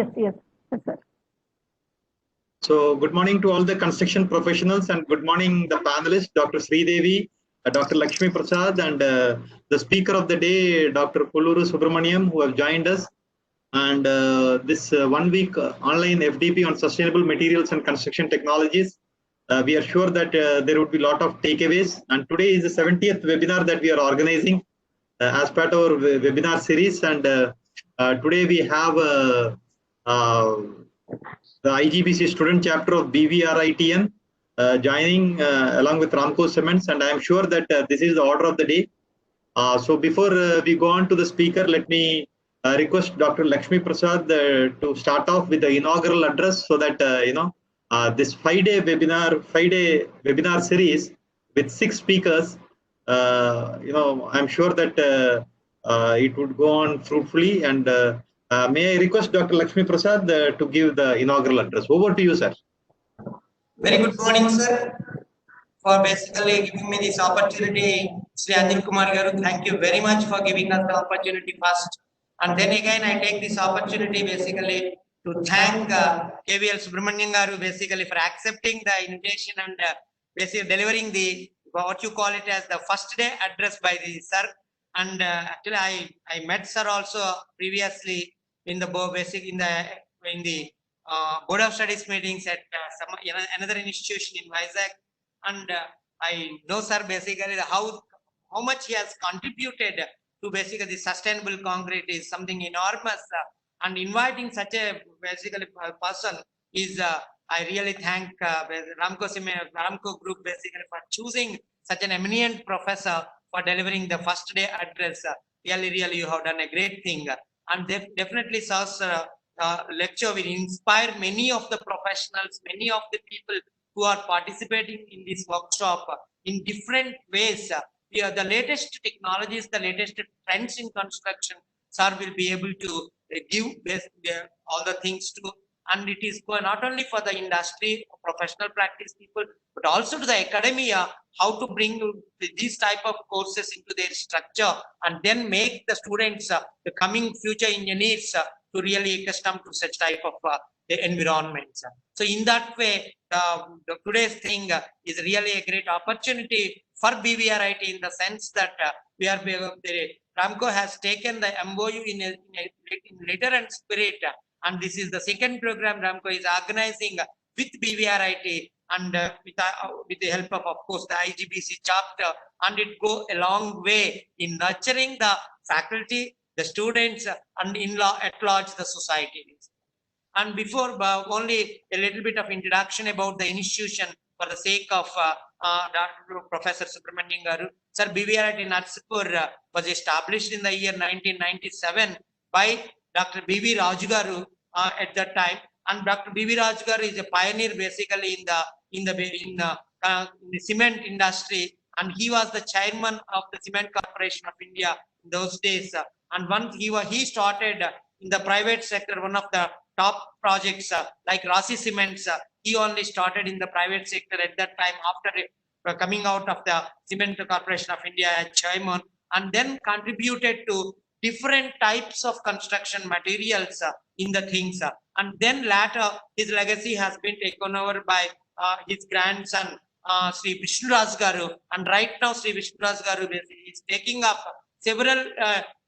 Yes, sir. So, good morning to all the construction professionals and good morning the panelists, Dr. Sridevi, Dr. Lakshmi Prasad, and the speaker of the day, Dr. Kolluru V L Subramaniam, who have joined us. And this 1 week online FDP on sustainable materials and construction technologies. We are sure that there would be a lot of takeaways. And today is the 70th webinar that we are organizing as part of our webinar series. And today we have the IGBC student chapter of BVRITN joining along with Ramco Cements, and I am sure that this is the order of the day. So before we go on to the speaker, let me request Dr. Lakshmi Prasad to start off with the inaugural address, so that this 5-day webinar series with 6 speakers, I'm sure that it would go on fruitfully. And may I request Dr. Lakshmi Prasad to give the inaugural address. Over to you, sir. Very good morning, sir, for basically giving me this opportunity. Sri Anil Kumar Garu, thank you very much for giving us the opportunity first. And then again, I take this opportunity basically to thank KVL Subramaniam Garu basically for accepting the invitation and basically delivering the what you call it as the first day address by the sir. And actually, I met sir also previously in the Board of Studies meetings at another institution in Vizag, and I know sir basically how much he has contributed to basically the sustainable concrete is something enormous, and inviting such a basically person is I really thank Ramco Group basically for choosing such an eminent professor for delivering the first day address. Really you have done a great thing, and definitely sir's lecture will inspire many of the professionals, many of the people who are participating in this workshop in different ways. The latest technologies, the latest trends in construction, sir will be able to give all the things to, and it is not only for the industry, professional practice people, but also to the academia, how to bring these type of courses into their structure and then make the students, the coming future engineers, to really accustom to such type of environments. So in that way, today's thing is really a great opportunity for BVRIT in the sense that Ramco has taken the MOU in letter and spirit, and this is the second program Ramco is organizing with BVRIT and with the help of course, the IGBC chapter, and it go a long way in nurturing the faculty, the students, and at large the society. And before only a little bit of introduction about the institution for the sake of Dr. Professor Subramaniam Garu. Sir, BVRIT in Narsipur was established in the year 1997 by Dr. B.V. Raju Garu at that time, and Dr. B.V. Raju Garu is a pioneer basically in the cement industry, and he was the chairman of the Cement Corporation of India in those days. And once he started in the private sector, one of the top projects like Rasi Cements, he only started in the private sector at that time after coming out of the Cement Corporation of India as chairman, and then contributed to different types of construction materials in the things. And then later, his legacy has been taken over by his grandson, Sri Vishnu Raj Garu. And right now, Sri Vishnu Raj Garu is taking up several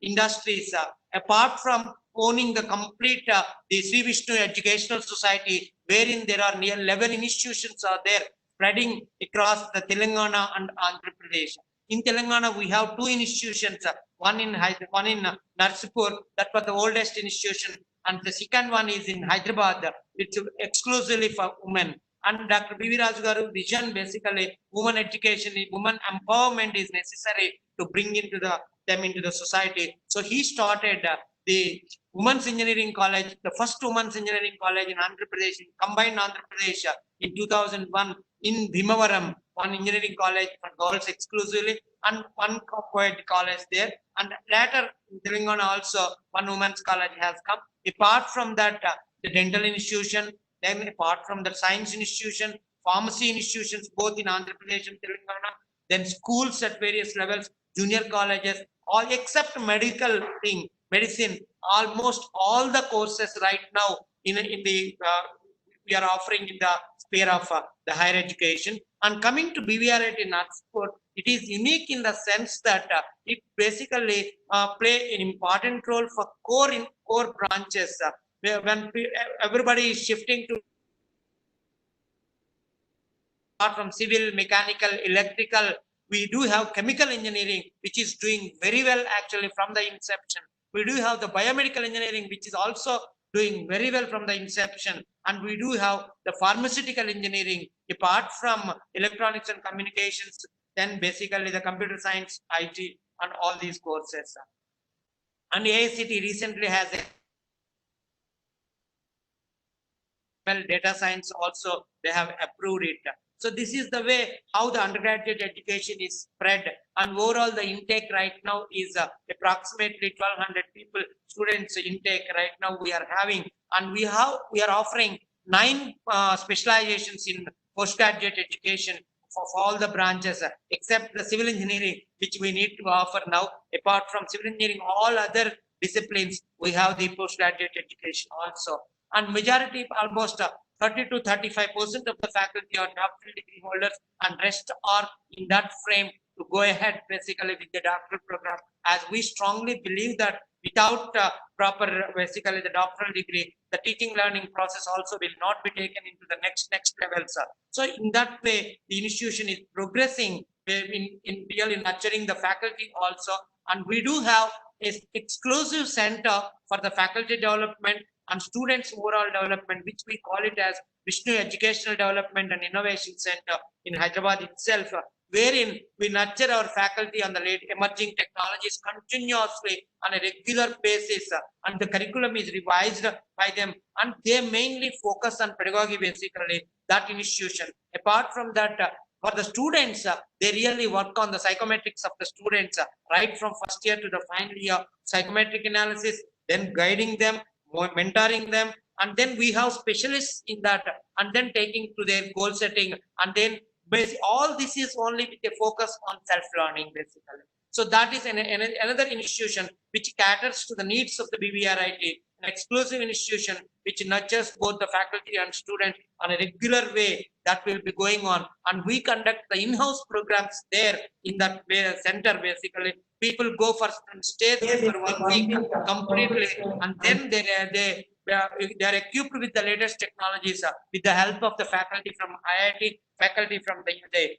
industries apart from owning the complete the Sri Vishnu Educational Society, wherein there are near 11 institutions are there spreading across the Telangana and Andhra Pradesh. In Telangana, we have 2 institutions, one in Narsipur, that was the oldest institution, and the second one is in Hyderabad, which is exclusively for women. And Dr. B.V. Raju Garu vision basically women education, women empowerment is necessary to bring them into the society. So he started the Women's Engineering College, the first Women's Engineering College in Andhra Pradesh, in combined Andhra Pradesh in 2001 in Bhimavaram, one engineering college for girls exclusively, and one co-ed college there. And later in Telangana also one women's college has come. Apart from that, the dental institution, then apart from the science institution, pharmacy institutions, both in Andhra Pradesh and Telangana, then schools at various levels, junior colleges, all except medical thing. medicine, almost all the courses right now in the we are offering in the sphere of the higher education. And coming to BVRIT in Oxford, it is unique in the sense that it basically play an important role for core branches. When everybody is shifting to apart from civil, mechanical, electrical, we do have chemical engineering, which is doing very well actually from the inception. We do have the biomedical engineering, which is also doing very well from the inception. And we do have the pharmaceutical engineering, apart from electronics and communications, then basically the computer science, IT, and all these courses. And AICT recently has data science also, they have approved it. So this is the way how the undergraduate education is spread, and overall the intake right now is approximately 1200 people students intake right now we are having, and we are offering 9 specializations in postgraduate education of all the branches except the civil engineering, which we need to offer now. Apart from civil engineering, all other disciplines we have the postgraduate education also. And majority, almost 30 to 35% of the faculty are doctoral degree holders, and rest are in that frame to go ahead basically with the doctoral program, as we strongly believe that without proper basically the doctoral degree, the teaching learning process also will not be taken into the next levels. So in that way, the institution is progressing in really nurturing the faculty also, and we do have an exclusive center for the faculty development and students overall development, which we call it as Vishnu Educational Development and Innovation Center in Hyderabad itself, wherein we nurture our faculty on the late emerging technologies continuously on a regular basis, and the curriculum is revised by them, and they mainly focus on pedagogy basically, that institution. Apart from that, for the students, they really work on the psychometrics of the students, right from first year to the final year, psychometric analysis, then guiding them, mentoring them, and then we have specialists in that, and then taking to their goal setting, and then all this is only with a focus on self-learning basically. So that is another institution which caters to the needs of the BVRIT, an exclusive institution which nurtures both the faculty and students on a regular way that will be going on, and we conduct the in-house programs there in that center basically. People go for and stay there for 1 week completely, and then they are equipped with the latest technologies with the help of the faculty from IIT, faculty from the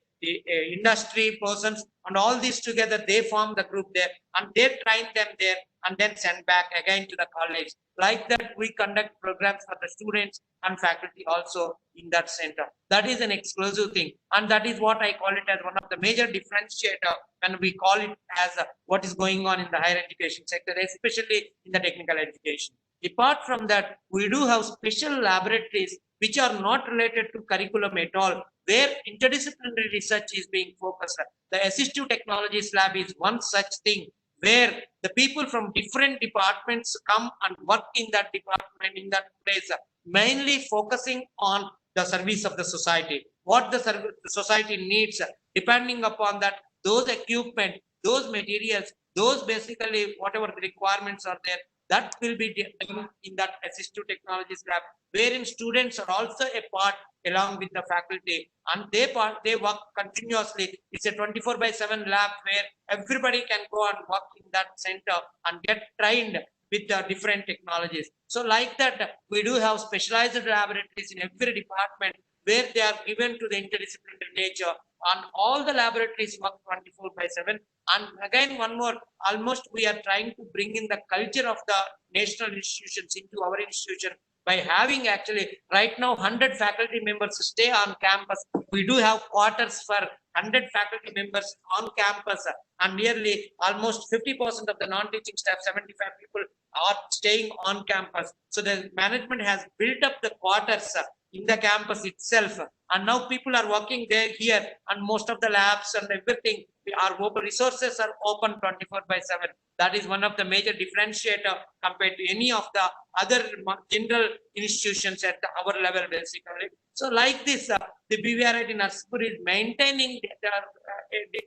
industry persons, and all these together they form the group there, and they train them there and then send back again to the college. Like that, we conduct programs for the students and faculty also in that center. That is an exclusive thing, and that is what I call it as one of the major differentiator when we call it as what is going on in the higher education sector, especially in the technical education. Apart from that, we do have special laboratories which are not related to curriculum at all, where interdisciplinary research is being focused. The assistive technologies lab is one such thing, where the people from different departments come and work in that department, in that place, mainly focusing on the service of the society, what the society needs, depending upon that, those equipment, those materials, those basically whatever the requirements are there, that will be done in that assistive technologies lab, wherein students are also a part along with the faculty, and they work continuously. It's a 24/7 lab where everybody can go and work in that center and get trained with the different technologies. So like that, we do have specialized laboratories in every department where they are given to the interdisciplinary nature, and all the laboratories work 24/7. And again, one more, almost we are trying to bring in the culture of the national institutions into our institution by having actually right now 100 faculty members stay on campus. We do have quarters for 100 faculty members on campus, and nearly almost 50% of the non-teaching staff, 75 people, are staying on campus. So the management has built up the quarters in the campus itself, and now people are working there here, and most of the labs and everything are open, resources are open 24/7. That is one of the major differentiator compared to any of the other general institutions at our level basically. So like this, the BVRIT in Nurspur is maintaining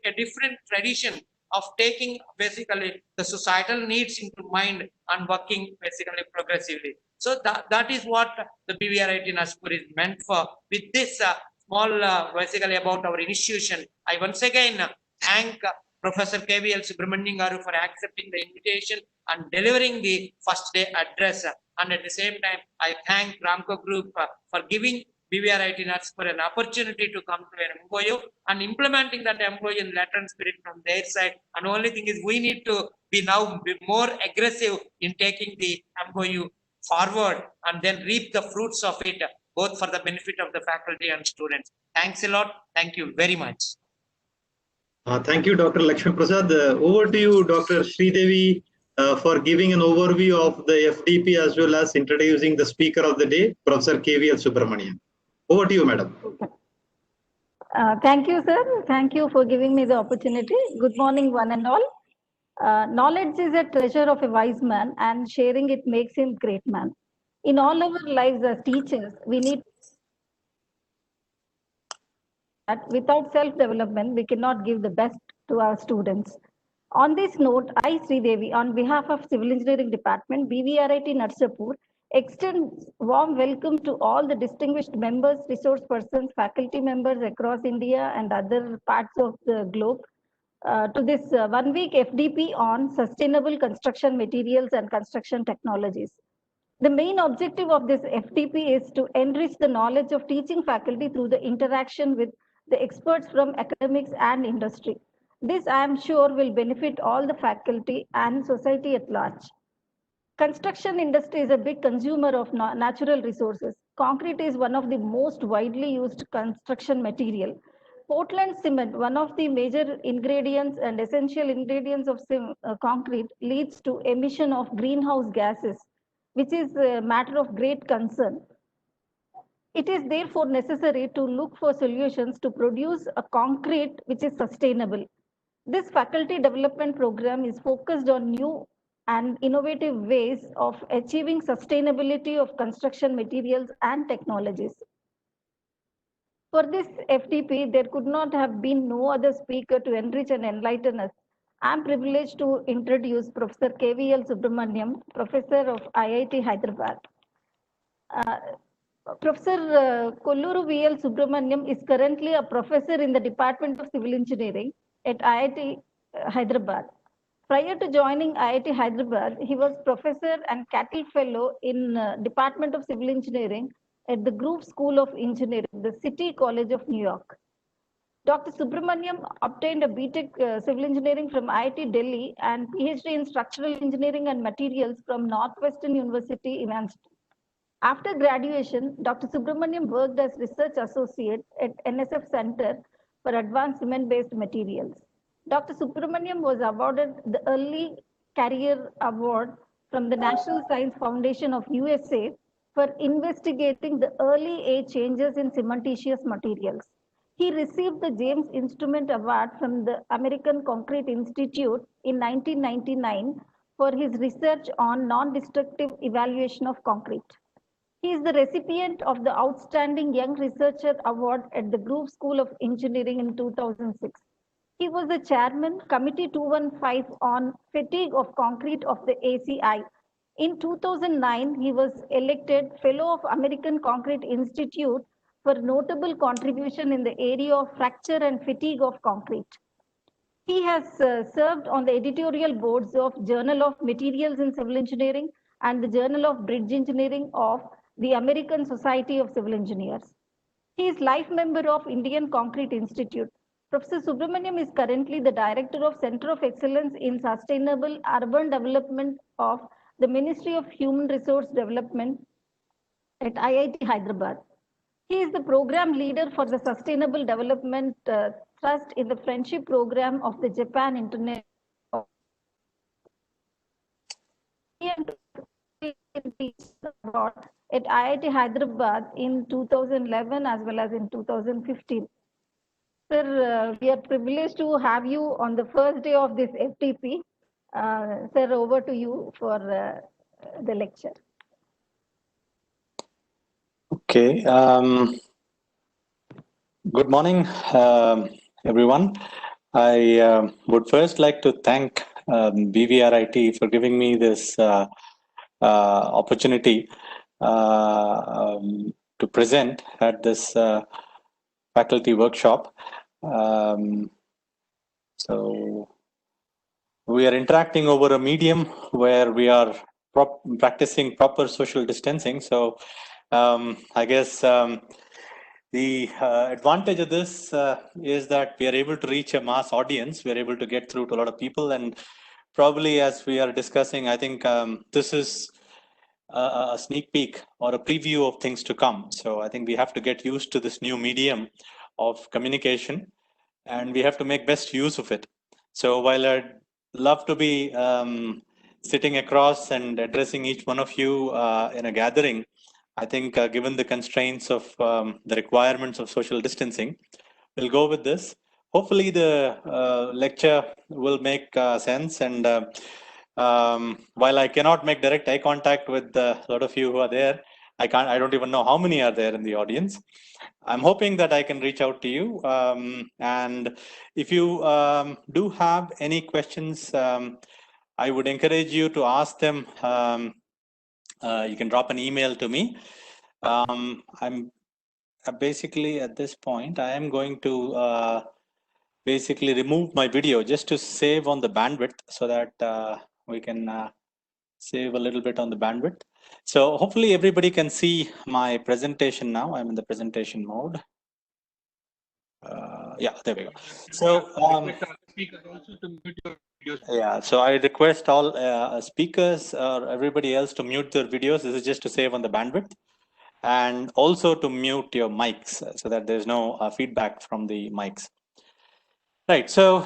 a different tradition of taking basically the societal needs into mind and working basically progressively. So that is what the BVRIT Nagpur is meant for. With this small basically about our institution, I once again thank Professor K V L Subramaniam garu for accepting the invitation and delivering the first day address. And at the same time, I thank Ramco Group for giving BVRIT Nagpur an opportunity to come to an MOU and implementing that MOU in letter and spirit from their side. And the only thing is we need to be more aggressive in taking the MOU forward and then reap the fruits of it, both for the benefit of the faculty and students. Thanks a lot. Thank you very much. Thank you, Dr. Lakshmi Prasad. Over to you, Dr. Sridevi, for giving an overview of the FDP as well as introducing the speaker of the day, Professor KV L Subramaniam. Over to you, madam. Thank you, sir. Thank you for giving me the opportunity. Good morning, one and all. Knowledge is a treasure of a wise man, and sharing it makes him a great man. In all our lives as teachers, we need that without self-development, we cannot give the best to our students. On this note, I, Sridevi, on behalf of Civil Engineering Department, BVRIT Narsapur, extends warm welcome to all the distinguished members, resource persons, faculty members across India and other parts of the globe to this 1 week FDP on sustainable construction materials and construction technologies. The main objective of this FDP is to enrich the knowledge of teaching faculty through the interaction with the experts from academics and industry. This, I am sure, will benefit all the faculty and society at large. Construction industry is a big consumer of natural resources. Concrete is one of the most widely used construction material. Portland cement, one of the major ingredients and essential ingredients of concrete, leads to emission of greenhouse gases, which is a matter of great concern. It is therefore necessary to look for solutions to produce a concrete which is sustainable. This faculty development program is focused on new and innovative ways of achieving sustainability of construction materials and technologies. For this FDP, there could not have been no other speaker to enrich and enlighten us. I am privileged to introduce Professor KVL Subramaniam, Professor of IIT Hyderabad. Professor Kolluru V L Subramaniam is currently a professor in the Department of Civil Engineering at IIT Hyderabad. Prior to joining IIT Hyderabad, he was professor and Cattle Fellow in Department of Civil Engineering at the Group School of Engineering, the City College of New York. Dr. Subramaniam obtained a BTech Civil Engineering from IIT Delhi and PhD in Structural Engineering and Materials from Northwestern University, Evanston. After graduation, Dr. Subramaniam worked as research associate at NSF Center for Advanced Cement-Based Materials. Dr. Subramaniam was awarded the Early Career Award from the National Science Foundation of USA for investigating the early age changes in cementitious materials. He received the James Instrument Award from the American Concrete Institute in 1999 for his research on non-destructive evaluation of concrete. He is the recipient of the Outstanding Young Researcher Award at the Group School of Engineering in 2006. He was the chairman, Committee 215 on Fatigue of Concrete of the ACI. In 2009, he was elected Fellow of American Concrete Institute for notable contribution in the area of fracture and fatigue of concrete. He has served on the editorial boards of Journal of Materials in Civil Engineering and the Journal of Bridge Engineering of the American Society of Civil Engineers. He is life member of Indian Concrete Institute. Professor Subramaniam is currently the Director of Center of Excellence in Sustainable Urban Development of the Ministry of Human Resource Development at IIT Hyderabad. He is the program leader for the Sustainable Development Trust in the Friendship Program of the Japan Internet. At IIT Hyderabad in 2011 as well as in 2015. Sir, we are privileged to have you on the first day of this FTP. Sir, over to you for the lecture. Okay. Good morning, everyone. I would first like to thank BVRIT for giving me this opportunity to present at this faculty workshop. So we are interacting over a medium where we are practicing proper social distancing. So I guess the advantage of this is that we are able to reach a mass audience. We are able to get through to a lot of people, and probably as we are discussing, I think this is a sneak peek or a preview of things to come. So I think we have to get used to this new medium of communication, and we have to make best use of it. So while I'd love to be sitting across and addressing each one of you in a gathering, I think given the constraints of the requirements of social distancing, we'll go with this. Hopefully the lecture will make sense, and while I cannot make direct eye contact with a lot of you who are there, I don't even know how many are there in the audience. I'm hoping that I can reach out to you. And if you do have any questions, I would encourage you to ask them. You can drop an email to me. I'm basically at this point, I am going to basically remove my video just to save on the bandwidth so that we can save a little bit on the bandwidth. So hopefully everybody can see my presentation now. I'm in the presentation mode. Yeah, there we go. So yeah, so I request all speakers or everybody else to mute their videos. This is just to save on the bandwidth, and also to mute your mics so that there's no feedback from the mics. Right. So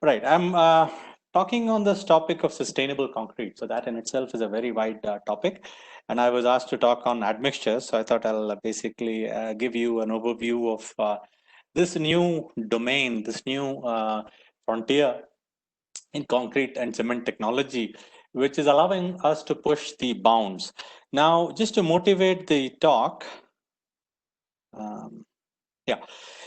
right, I'm talking on this topic of sustainable concrete. So that in itself is a very wide topic. And I was asked to talk on admixtures. So I thought I'll basically give you an overview of this new domain, this new frontier in concrete and cement technology, which is allowing us to push the bounds. Now, just to motivate the talk, yeah.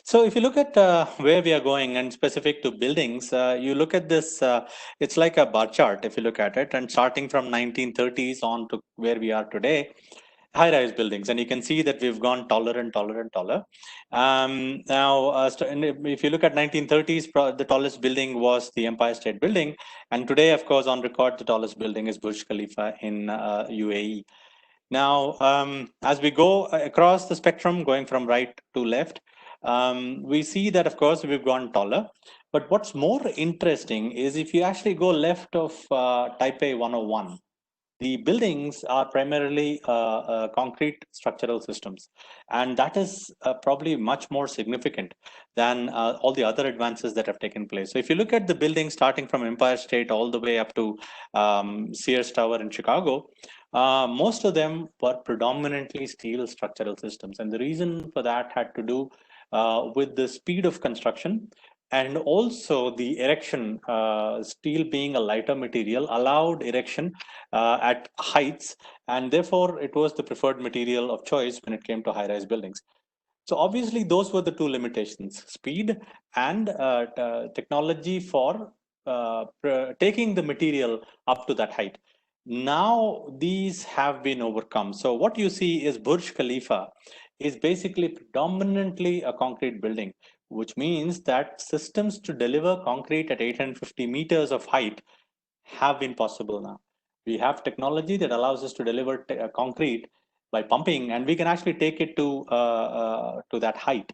So if you look at where we are going and specific to buildings, you look at this, it's like a bar chart if you look at it, and starting from 1930s on to where we are today, high-rise buildings, and you can see that we've gone taller and taller and taller. Now, if you look at 1930s, the tallest building was the Empire State Building, and today, of course, on record, the tallest building is Burj Khalifa in UAE. Now, as we go across the spectrum, going from right to left, we see that, of course, we've gone taller. But what's more interesting is if you actually go left of Type A 101, the buildings are primarily concrete structural systems. And that is probably much more significant than all the other advances that have taken place. So if you look at the buildings starting from Empire State all the way up to Sears Tower in Chicago, most of them were predominantly steel structural systems. And the reason for that had to do with the speed of construction, and also the erection, steel being a lighter material allowed erection at heights, and therefore it was the preferred material of choice when it came to high-rise buildings. So obviously those were the two limitations: speed and technology for taking the material up to that height. Now these have been overcome. So what you see is Burj Khalifa is basically predominantly a concrete building, which means that systems to deliver concrete at 850 meters of height have been possible now. We have technology that allows us to deliver concrete by pumping, and we can actually take it to that height.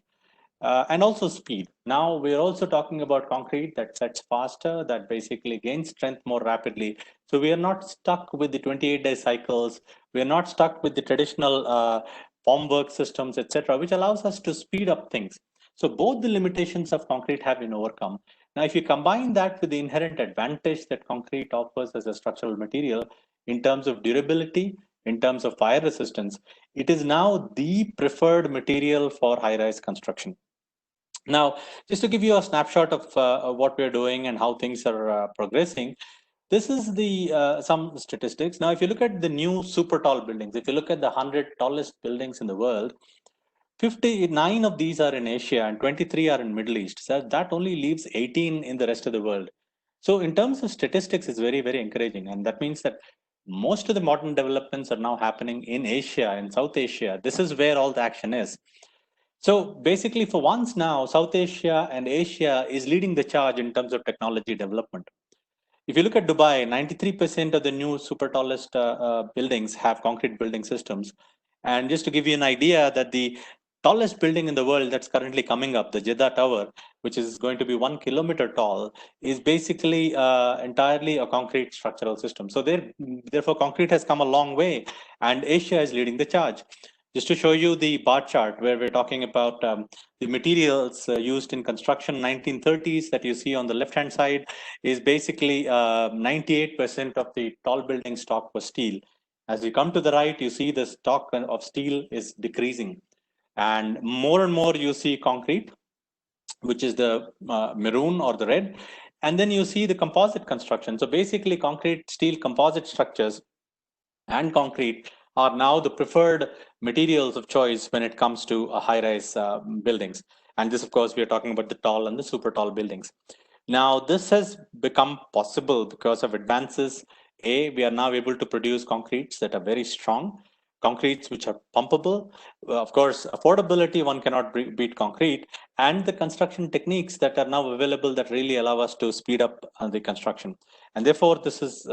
And also speed. Now we're also talking about concrete that sets faster, that basically gains strength more rapidly. So we are not stuck with the 28-day cycles. We are not stuck with the traditional formwork systems, etc., which allows us to speed up things. So both the limitations of concrete have been overcome. Now, if you combine that with the inherent advantage that concrete offers as a structural material in terms of durability, in terms of fire resistance, it is now the preferred material for high-rise construction. Now, just to give you a snapshot of what we're doing and how things are progressing, this is the some statistics. Now, if you look at the new super tall buildings, if you look at the 100 tallest buildings in the world, 59 of these are in Asia and 23 are in Middle East. So that only leaves 18 in the rest of the world. So in terms of statistics, it's very, very encouraging. And that means that most of the modern developments are now happening in Asia, in South Asia. This is where all the action is. So basically, for once now, South Asia and Asia is leading the charge in terms of technology development. If you look at Dubai, 93% of the new super tallest buildings have concrete building systems. And just to give you an idea that the tallest building in the world that's currently coming up, the Jeddah Tower, which is going to be 1 kilometer tall, is basically entirely a concrete structural system. So therefore, concrete has come a long way, and Asia is leading the charge. Just to show you the bar chart where we're talking about the materials used in construction 1930s that you see on the left-hand side is basically 98% of the tall building stock was steel. As you come to the right, you see the stock of steel is decreasing. And more you see concrete, which is the maroon or the red. And then you see the composite construction. So basically concrete, steel, composite structures and concrete are now the preferred materials of choice when it comes to high-rise buildings. And this, of course, we are talking about the tall and the super tall buildings. Now, this has become possible because of advances. We are now able to produce concretes that are very strong, concretes which are pumpable. Of course, affordability, one cannot beat concrete, and the construction techniques that are now available that really allow us to speed up the construction. And therefore, this is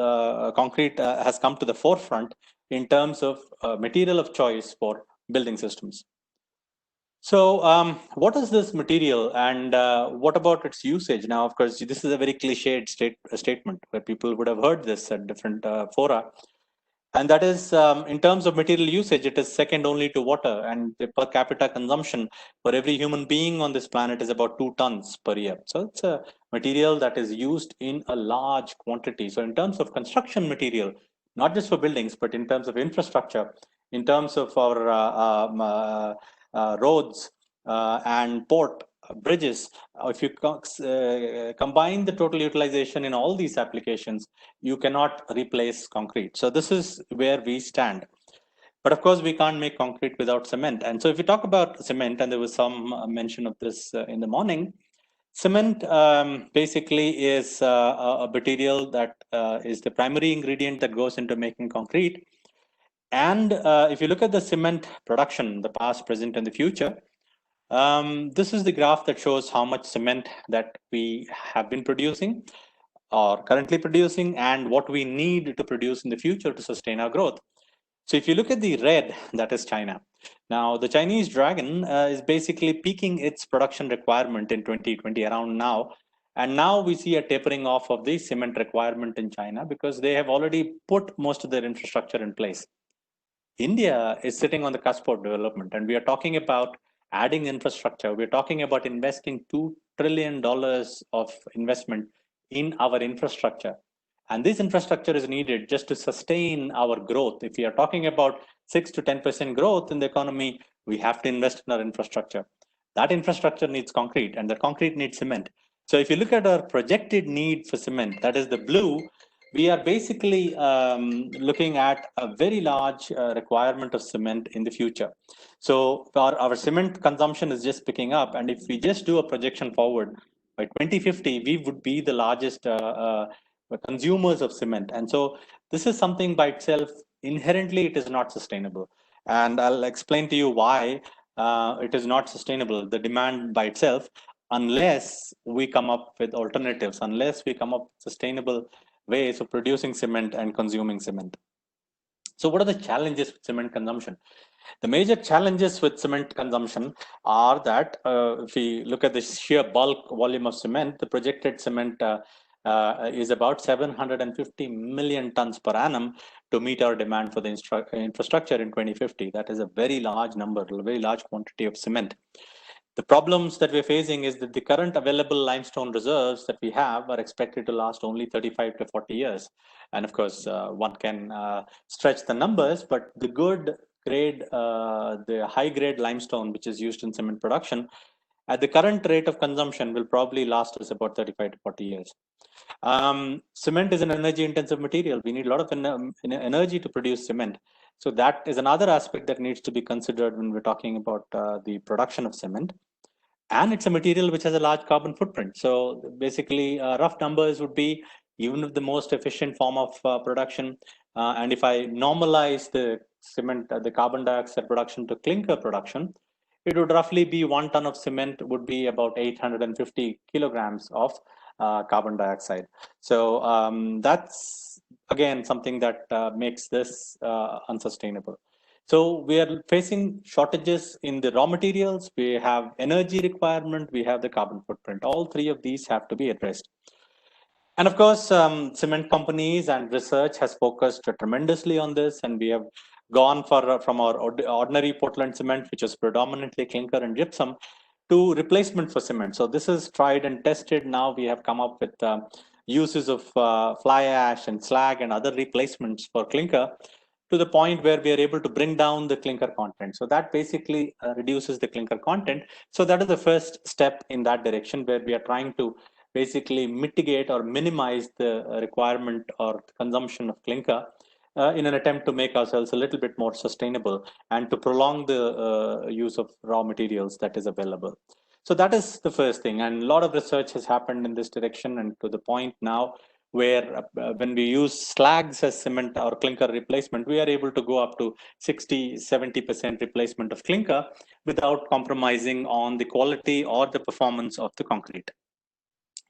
concrete has come to the forefront in terms of material of choice for building systems. So what is this material and what about its usage? Now, of course, this is a very cliched statement where people would have heard this at different fora. And that is, in terms of material usage, it is second only to water, and the per capita consumption for every human being on this planet is about 2 tons per year. So it's a material that is used in a large quantity. So in terms of construction material, not just for buildings, but in terms of infrastructure, in terms of our roads and port bridges, if you combine the total utilization in all these applications, you cannot replace concrete. So this is where we stand. But of course, we can't make concrete without cement. And so if you talk about cement, and there was some mention of this in the morning, cement basically is a material that is the primary ingredient that goes into making concrete. And if you look at the cement production, the past, present, and the future, this is the graph that shows how much cement that we have been producing or currently producing and what we need to produce in the future to sustain our growth. So if you look at the red, that is China. Now, the Chinese dragon is basically peaking its production requirement in 2020 around now. And now we see a tapering off of the cement requirement in China because they have already put most of their infrastructure in place. India is sitting on the cusp of development, and we are talking about adding infrastructure. We're talking about investing $2 trillion of investment in our infrastructure. And this infrastructure is needed just to sustain our growth. If we are talking about 6 to 10% growth in the economy, we have to invest in our infrastructure. That infrastructure needs concrete, and the concrete needs cement. So if you look at our projected need for cement, that is the blue, we are basically looking at a very large requirement of cement in the future. So our cement consumption is just picking up. And if we just do a projection forward, by 2050, we would be the largest consumers of cement. And so this is something by itself, inherently, it is not sustainable. And I'll explain to you why it is not sustainable, the demand by itself, unless we come up with alternatives, unless we come up with sustainable ways of producing cement and consuming cement. So what are the challenges with cement consumption? The major challenges with cement consumption are that if we look at the sheer bulk volume of cement, the projected cement is about 750 million tons per annum to meet our demand for the infrastructure in 2050. That is a very large number, a very large quantity of cement. The problems that we're facing is that the current available limestone reserves that we have are expected to last only 35 to 40 years. And of course, one can stretch the numbers, but the good grade, the high grade limestone, which is used in cement production, at the current rate of consumption will probably last us about 35 to 40 years. Cement is an energy intensive material. We need a lot of energy to produce cement. So that is another aspect that needs to be considered when we're talking about the production of cement. And it's a material which has a large carbon footprint. So basically, rough numbers would be, even if the most efficient form of production, and if I normalize the cement, the carbon dioxide production to clinker production, it would roughly be 1 ton of cement would be about 850 kilograms of carbon dioxide. So that's again something that makes this unsustainable. So we are facing shortages in the raw materials, we have energy requirement, we have the carbon footprint. All three of these have to be addressed. And of course, cement companies and research has focused tremendously on this, and we have gone from our ordinary Portland cement, which is predominantly clinker and gypsum, to replacement for cement. So this is tried and tested. Now we have come up with uses of fly ash and slag and other replacements for clinker, to the point where we are able to bring down the clinker content. So that basically reduces the clinker content. So that is the first step in that direction, where we are trying to basically mitigate or minimize the requirement or consumption of clinker in an attempt to make ourselves a little bit more sustainable and to prolong the use of raw materials that is available. So that is the first thing, and a lot of research has happened in this direction, and to the point now where when we use slags as cement or clinker replacement, we are able to go up to 60-70% replacement of clinker without compromising on the quality or the performance of the concrete.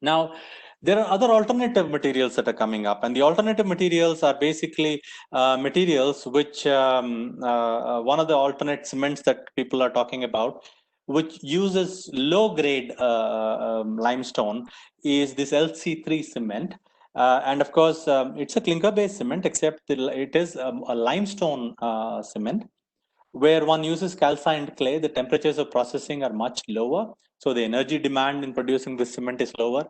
Now, there are other alternative materials that are coming up, and the alternative materials are basically materials which one of the alternate cements that people are talking about, which uses low-grade limestone, is this LC3 cement. And of course, it's a clinker-based cement, except it is a limestone cement, where one uses calcined clay. The temperatures of processing are much lower, so the energy demand in producing this cement is lower.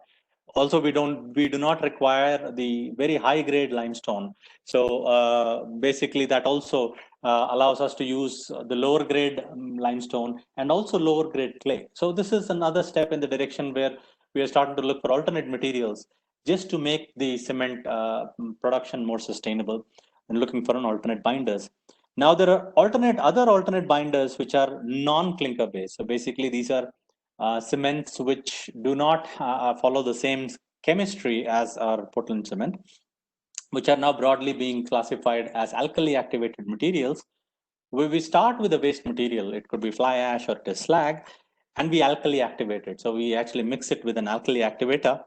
Also, we do not require the very high grade limestone. So basically that also allows us to use the lower grade limestone and also lower grade clay. So this is another step in the direction where we are starting to look for alternate materials just to make the cement production more sustainable, and looking for an alternate binders. Now there are other alternate binders which are non-clinker based. So basically these are cements which do not follow the same chemistry as our Portland cement, which are now broadly being classified as alkali activated materials. We start with a waste material, it could be fly ash or it is slag, and we alkali activate it. So we actually mix it with an alkali activator,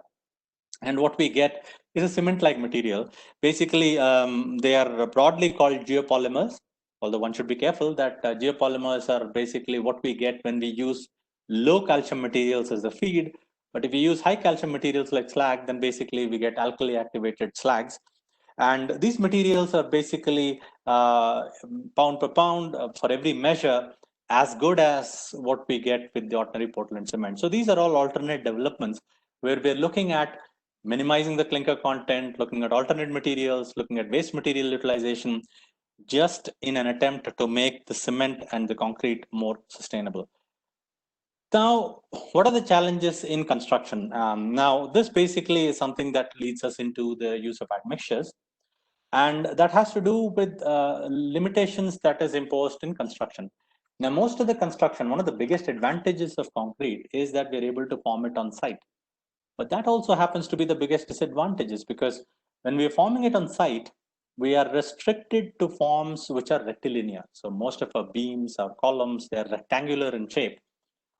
and what we get is a cement-like material. Basically, they are broadly called geopolymers, although one should be careful that geopolymers are basically what we get when we use low calcium materials as the feed. But if we use high calcium materials like slag, then basically we get alkali activated slags. And these materials are basically pound per pound for every measure as good as what we get with the ordinary Portland cement. So these are all alternate developments where we're looking at minimizing the clinker content, looking at alternate materials, looking at waste material utilization, just in an attempt to make the cement and the concrete more sustainable. Now, what are the challenges in construction? Now, this basically is something that leads us into the use of admixtures, and that has to do with limitations that is imposed in construction. Now, most of the construction, one of the biggest advantages of concrete is that we're able to form it on site. But that also happens to be the biggest disadvantages, because when we are forming it on site, we are restricted to forms which are rectilinear. So most of our beams, our columns, they're rectangular in shape.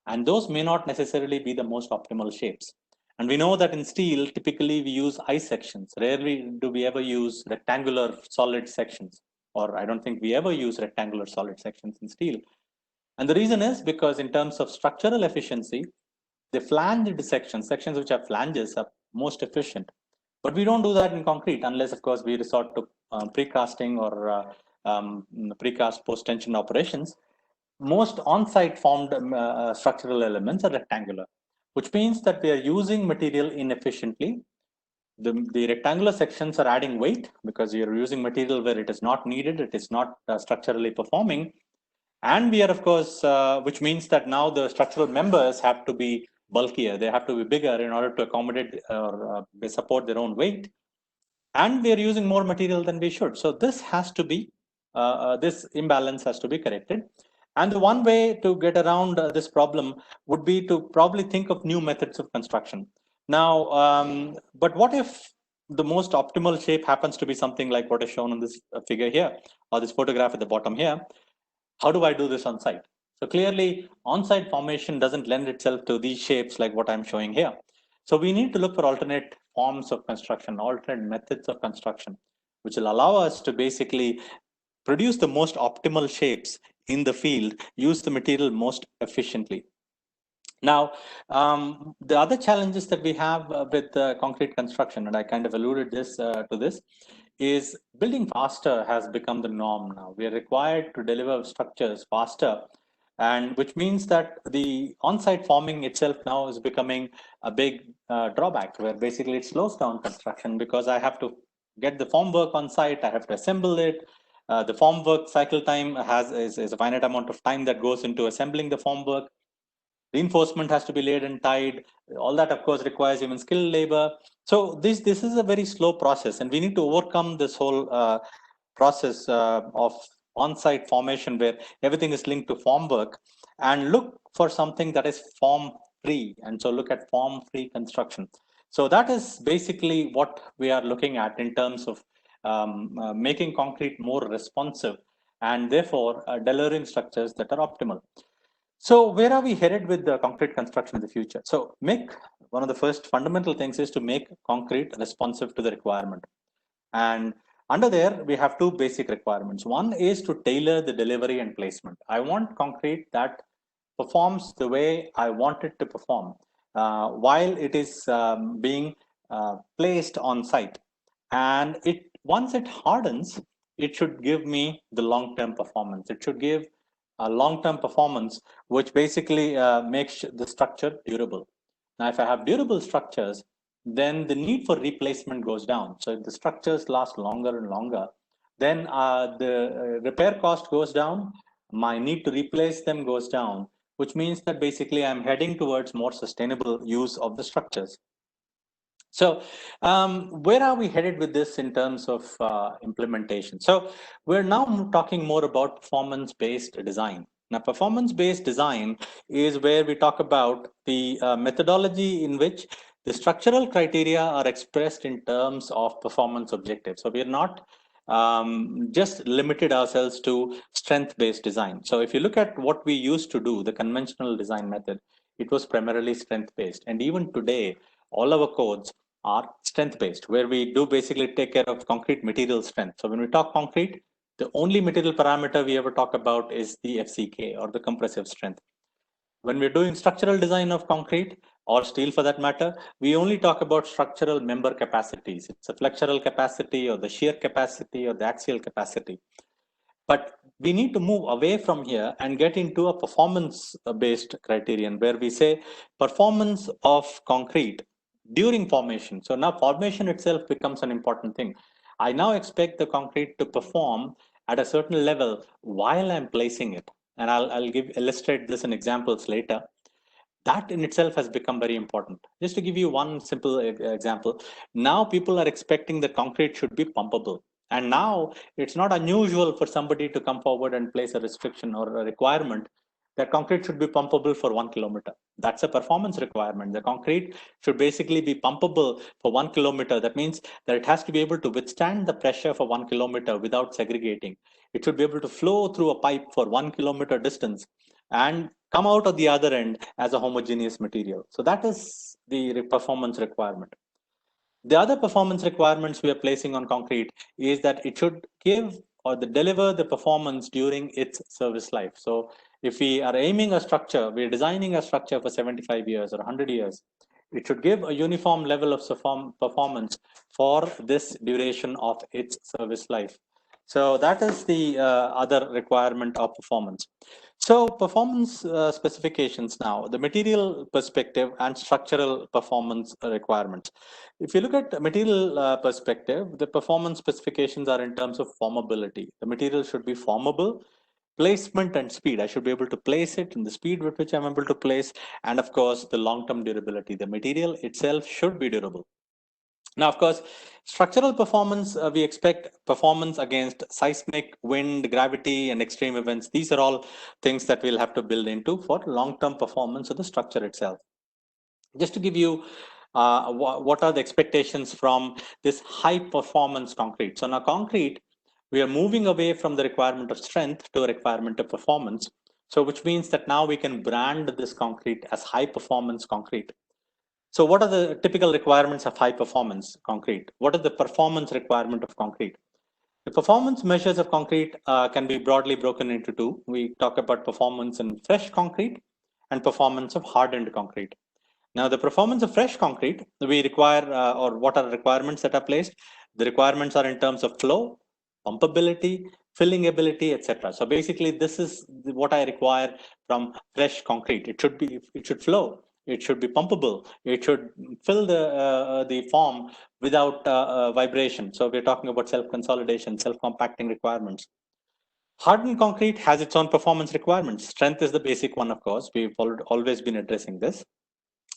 And those may not necessarily be the most optimal shapes. And we know that in steel, typically we use I sections. Rarely do we ever use rectangular solid sections, or I don't think we ever use rectangular solid sections in steel. And the reason is because in terms of structural efficiency, the flanged sections which have flanges, are most efficient. But we don't do that in concrete unless, of course, we resort to precasting or precast post-tension operations. Most on-site formed structural elements are rectangular, which means that we are using material inefficiently. The rectangular sections are adding weight because you're using material where it is not needed, it is not structurally performing. And we are, of course, which means that now the structural members have to be bulkier, they have to be bigger in order to accommodate or support their own weight. And we are using more material than we should. So this has to be this imbalance has to be corrected. And the one way to get around this problem would be to probably think of new methods of construction. Now, but what if the most optimal shape happens to be something like what is shown in this figure here, or this photograph at the bottom here? How do I do this on site? So clearly, on-site formation doesn't lend itself to these shapes like what I'm showing here. So we need to look for alternate forms of construction, alternate methods of construction, which will allow us to basically produce the most optimal shapes in the field, use the material most efficiently. Now, the other challenges that we have with concrete construction, and I kind of alluded to this, is building faster has become the norm now. We are required to deliver structures faster, and which means that the on-site forming itself now is becoming a big drawback, where basically it slows down construction because I have to get the form work on site, I have to assemble it. The form work cycle time is a finite amount of time that goes into assembling the form work. Reinforcement has to be laid and tied. All that, of course, requires even skilled labor. So this is a very slow process, and we need to overcome this whole process of on-site formation where everything is linked to form work, and look for something that is form-free. And so look at form-free construction. So that is basically what we are looking at in terms of making concrete more responsive, and therefore delivering structures that are optimal. So where are we headed with the concrete construction in the future? So one of the first fundamental things is to make concrete responsive to the requirement. And under there, we have two basic requirements. One is to tailor the delivery and placement. I want concrete that performs the way I want it to perform while it is being placed on site. And once it hardens, it should give me the long-term performance. It should give a long-term performance, which basically makes the structure durable. Now, if I have durable structures, then the need for replacement goes down. So if the structures last longer and longer, then the repair cost goes down, my need to replace them goes down, which means that basically I'm heading towards more sustainable use of the structures. So where are we headed with this in terms of implementation? So we're now talking more about performance-based design. Now, performance-based design is where we talk about the methodology in which the structural criteria are expressed in terms of performance objectives. So we are not just limited ourselves to strength-based design. So if you look at what we used to do, the conventional design method, it was primarily strength-based. And even today, all our codes are strength-based, where we do basically take care of concrete material strength. So when we talk concrete, the only material parameter we ever talk about is the FCK, or the compressive strength. When we're doing structural design of concrete or steel for that matter, we only talk about structural member capacities. It's a flexural capacity or the shear capacity or the axial capacity. But we need to move away from here and get into a performance-based criterion where we say performance of concrete during formation. So now formation itself becomes an important thing. I now expect the concrete to perform at a certain level while I'm placing it. And I'll illustrate this in examples later. That in itself has become very important. Just to give you one simple example, now people are expecting that concrete should be pumpable. And now it's not unusual for somebody to come forward and place a restriction or a requirement that concrete should be pumpable for 1 kilometer. That's a performance requirement. The concrete should basically be pumpable for 1 kilometer. That means that it has to be able to withstand the pressure for 1 kilometer without segregating. It should be able to flow through a pipe for 1 kilometer distance and come out of the other end as a homogeneous material. So that is the performance requirement. The other performance requirements we are placing on concrete is that it should give or deliver the performance during its service life. So if we are aiming a structure, we're designing a structure for 75 years or 100 years, it should give a uniform level of performance for this duration of its service life. So that is the other requirement of performance. So performance specifications now, the material perspective and structural performance requirements. If you look at material perspective, the performance specifications are in terms of formability. The material should be formable, placement and speed. I should be able to place it in the speed with which I'm able to place, and of course the long-term durability. The material itself should be durable. Now, of course, structural performance, we expect performance against seismic, wind, gravity, and extreme events. These are all things that we'll have to build into for long-term performance of the structure itself. Just to give you what are the expectations from this high performance concrete. So now concrete, we are moving away from the requirement of strength to a requirement of performance. So which means that now we can brand this concrete as high performance concrete. So what are the typical requirements of high performance concrete? What is the performance requirement of concrete? The performance measures of concrete can be broadly broken into two. We talk about performance in fresh concrete and performance of hardened concrete. Now, the performance of fresh concrete, we require, or what are the requirements that are placed? The requirements are in terms of flow, pumpability, filling ability, etc. So basically, this is what I require from fresh concrete. It should flow. It should be pumpable. It should fill the form without vibration. So we're talking about self-consolidation, self-compacting requirements. Hardened concrete has its own performance requirements. Strength is the basic one, of course. We've always been addressing this.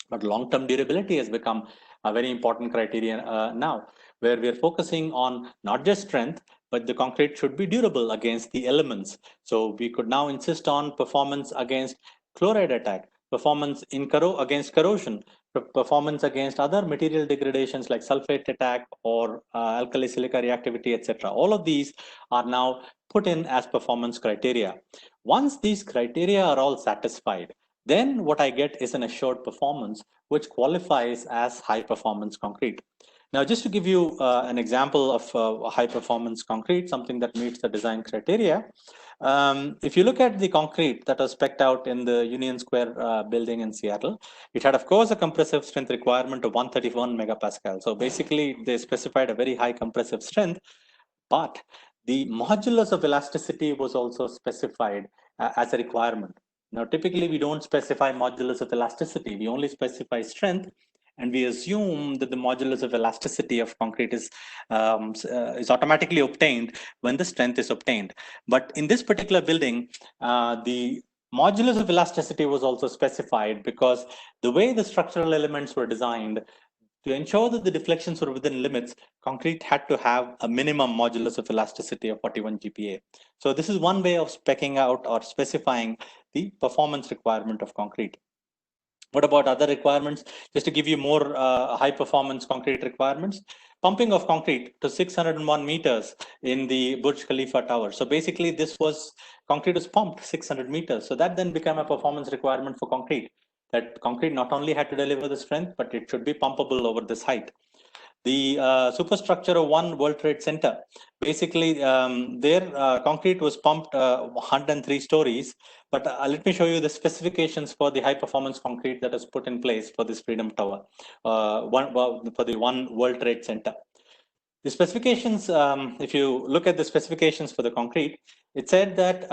But long-term durability has become a very important criteria now, where we are focusing on not just strength, but the concrete should be durable against the elements. So we could now insist on performance against chloride attack, performance against corrosion, performance against other material degradations like sulfate attack or alkali silica reactivity, etc. All of these are now put in as performance criteria. Once these criteria are all satisfied, then what I get is an assured performance, which qualifies as high performance concrete. Now, just to give you an example of high performance concrete, something that meets the design criteria, if you look at the concrete that was spec'd out in the Union Square building in Seattle, it had, of course, a compressive strength requirement of 131 megapascal. So basically, they specified a very high compressive strength, but the modulus of elasticity was also specified as a requirement. Now, typically, we don't specify modulus of elasticity. We only specify strength, and we assume that the modulus of elasticity of concrete is automatically obtained when the strength is obtained. But in this particular building, the modulus of elasticity was also specified because the way the structural elements were designed, to ensure that the deflections were within limits, concrete had to have a minimum modulus of elasticity of 41 GPa. So this is one way of speccing out or specifying the performance requirement of concrete. What about other requirements? Just to give you more high performance concrete requirements, pumping of concrete to 601 meters in the Burj Khalifa tower. So basically concrete was pumped 600 meters. So that then became a performance requirement for concrete, that concrete not only had to deliver the strength, but it should be pumpable over this height. The superstructure of One World Trade Center, basically their concrete was pumped 103 stories, but let me show you the specifications for the high performance concrete that is put in place for this Freedom Tower, for the One World Trade Center. The specifications, if you look at the specifications for the concrete, it said that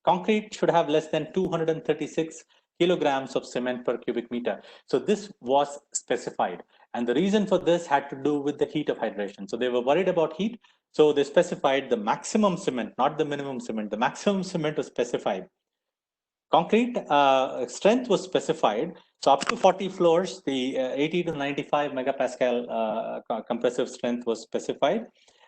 concrete should have less than 236 kilograms of cement per cubic meter. So this was specified. And the reason for this had to do with the heat of hydration. So they were worried about heat. So they specified the maximum cement, not the minimum cement. The maximum cement was specified. Concrete strength was specified. So up to 40 floors, the 80 to 95 megapascal compressive strength was specified.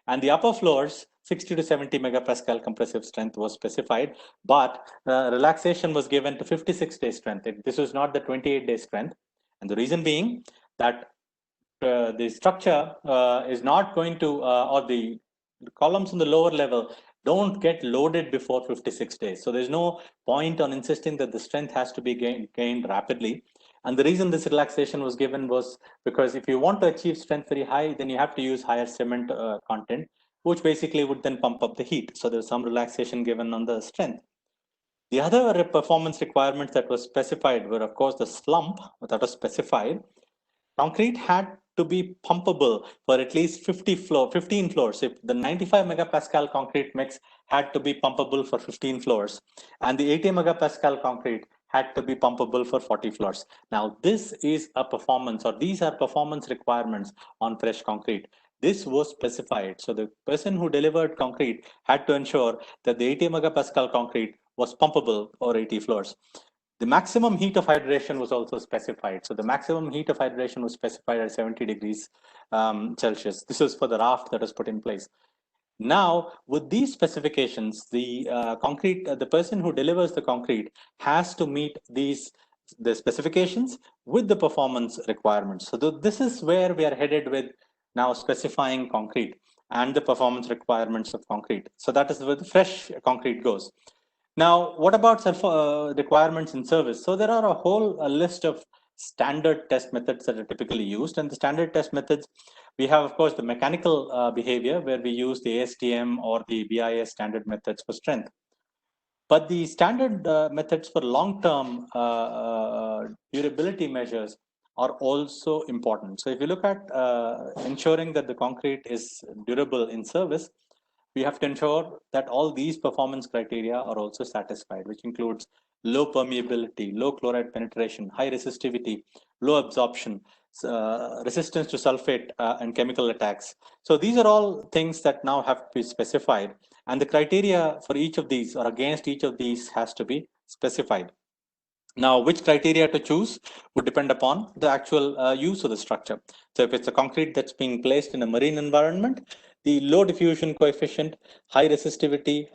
And the upper floors, 60 to 70 megapascal compressive strength was specified, but relaxation was given to 56-day strength. This was not the 28-day strength. And the reason being that the structure is not going to, or the columns on the lower level don't get loaded before 56 days. So there's no point on insisting that the strength has to be gained rapidly. And the reason this relaxation was given was because if you want to achieve strength very high, then you have to use higher cement content, which basically would then pump up the heat. So there's some relaxation given on the strength. The other performance requirements that was specified were, of course, the slump that was specified. Concrete had to be pumpable for at least 15 floors. If the 95 megapascal concrete mix had to be pumpable for 15 floors, and the 80 megapascal concrete had to be pumpable for 40 floors. Now, this is a performance, or these are performance requirements on fresh concrete. This was specified. So the person who delivered concrete had to ensure that the 80 megapascal concrete was pumpable for 80 floors. The maximum heat of hydration was also specified. So the maximum heat of hydration was specified at 70 degrees Celsius. This is for the raft that was put in place. Now, with these specifications, the the person who delivers the concrete has to meet the specifications with the performance requirements. So this is where we are headed with now specifying concrete and the performance requirements of concrete. So that is where the fresh concrete goes. Now, what about requirements in service? So there are a whole list of standard test methods that are typically used, and the standard test methods, we have, of course, the mechanical behavior where we use the ASTM or the BIS standard methods for strength. But the standard methods for long-term durability measures are also important. So if you look at ensuring that the concrete is durable in service, we have to ensure that all these performance criteria are also satisfied, which includes low permeability, low chloride penetration, high resistivity, low absorption, resistance to sulfate and chemical attacks. So these are all things that now have to be specified, and the criteria for each of these or against each of these has to be specified. Now, which criteria to choose would depend upon the actual use of the structure. So if it's a concrete that's being placed in a marine environment, the low diffusion coefficient, high resistivity,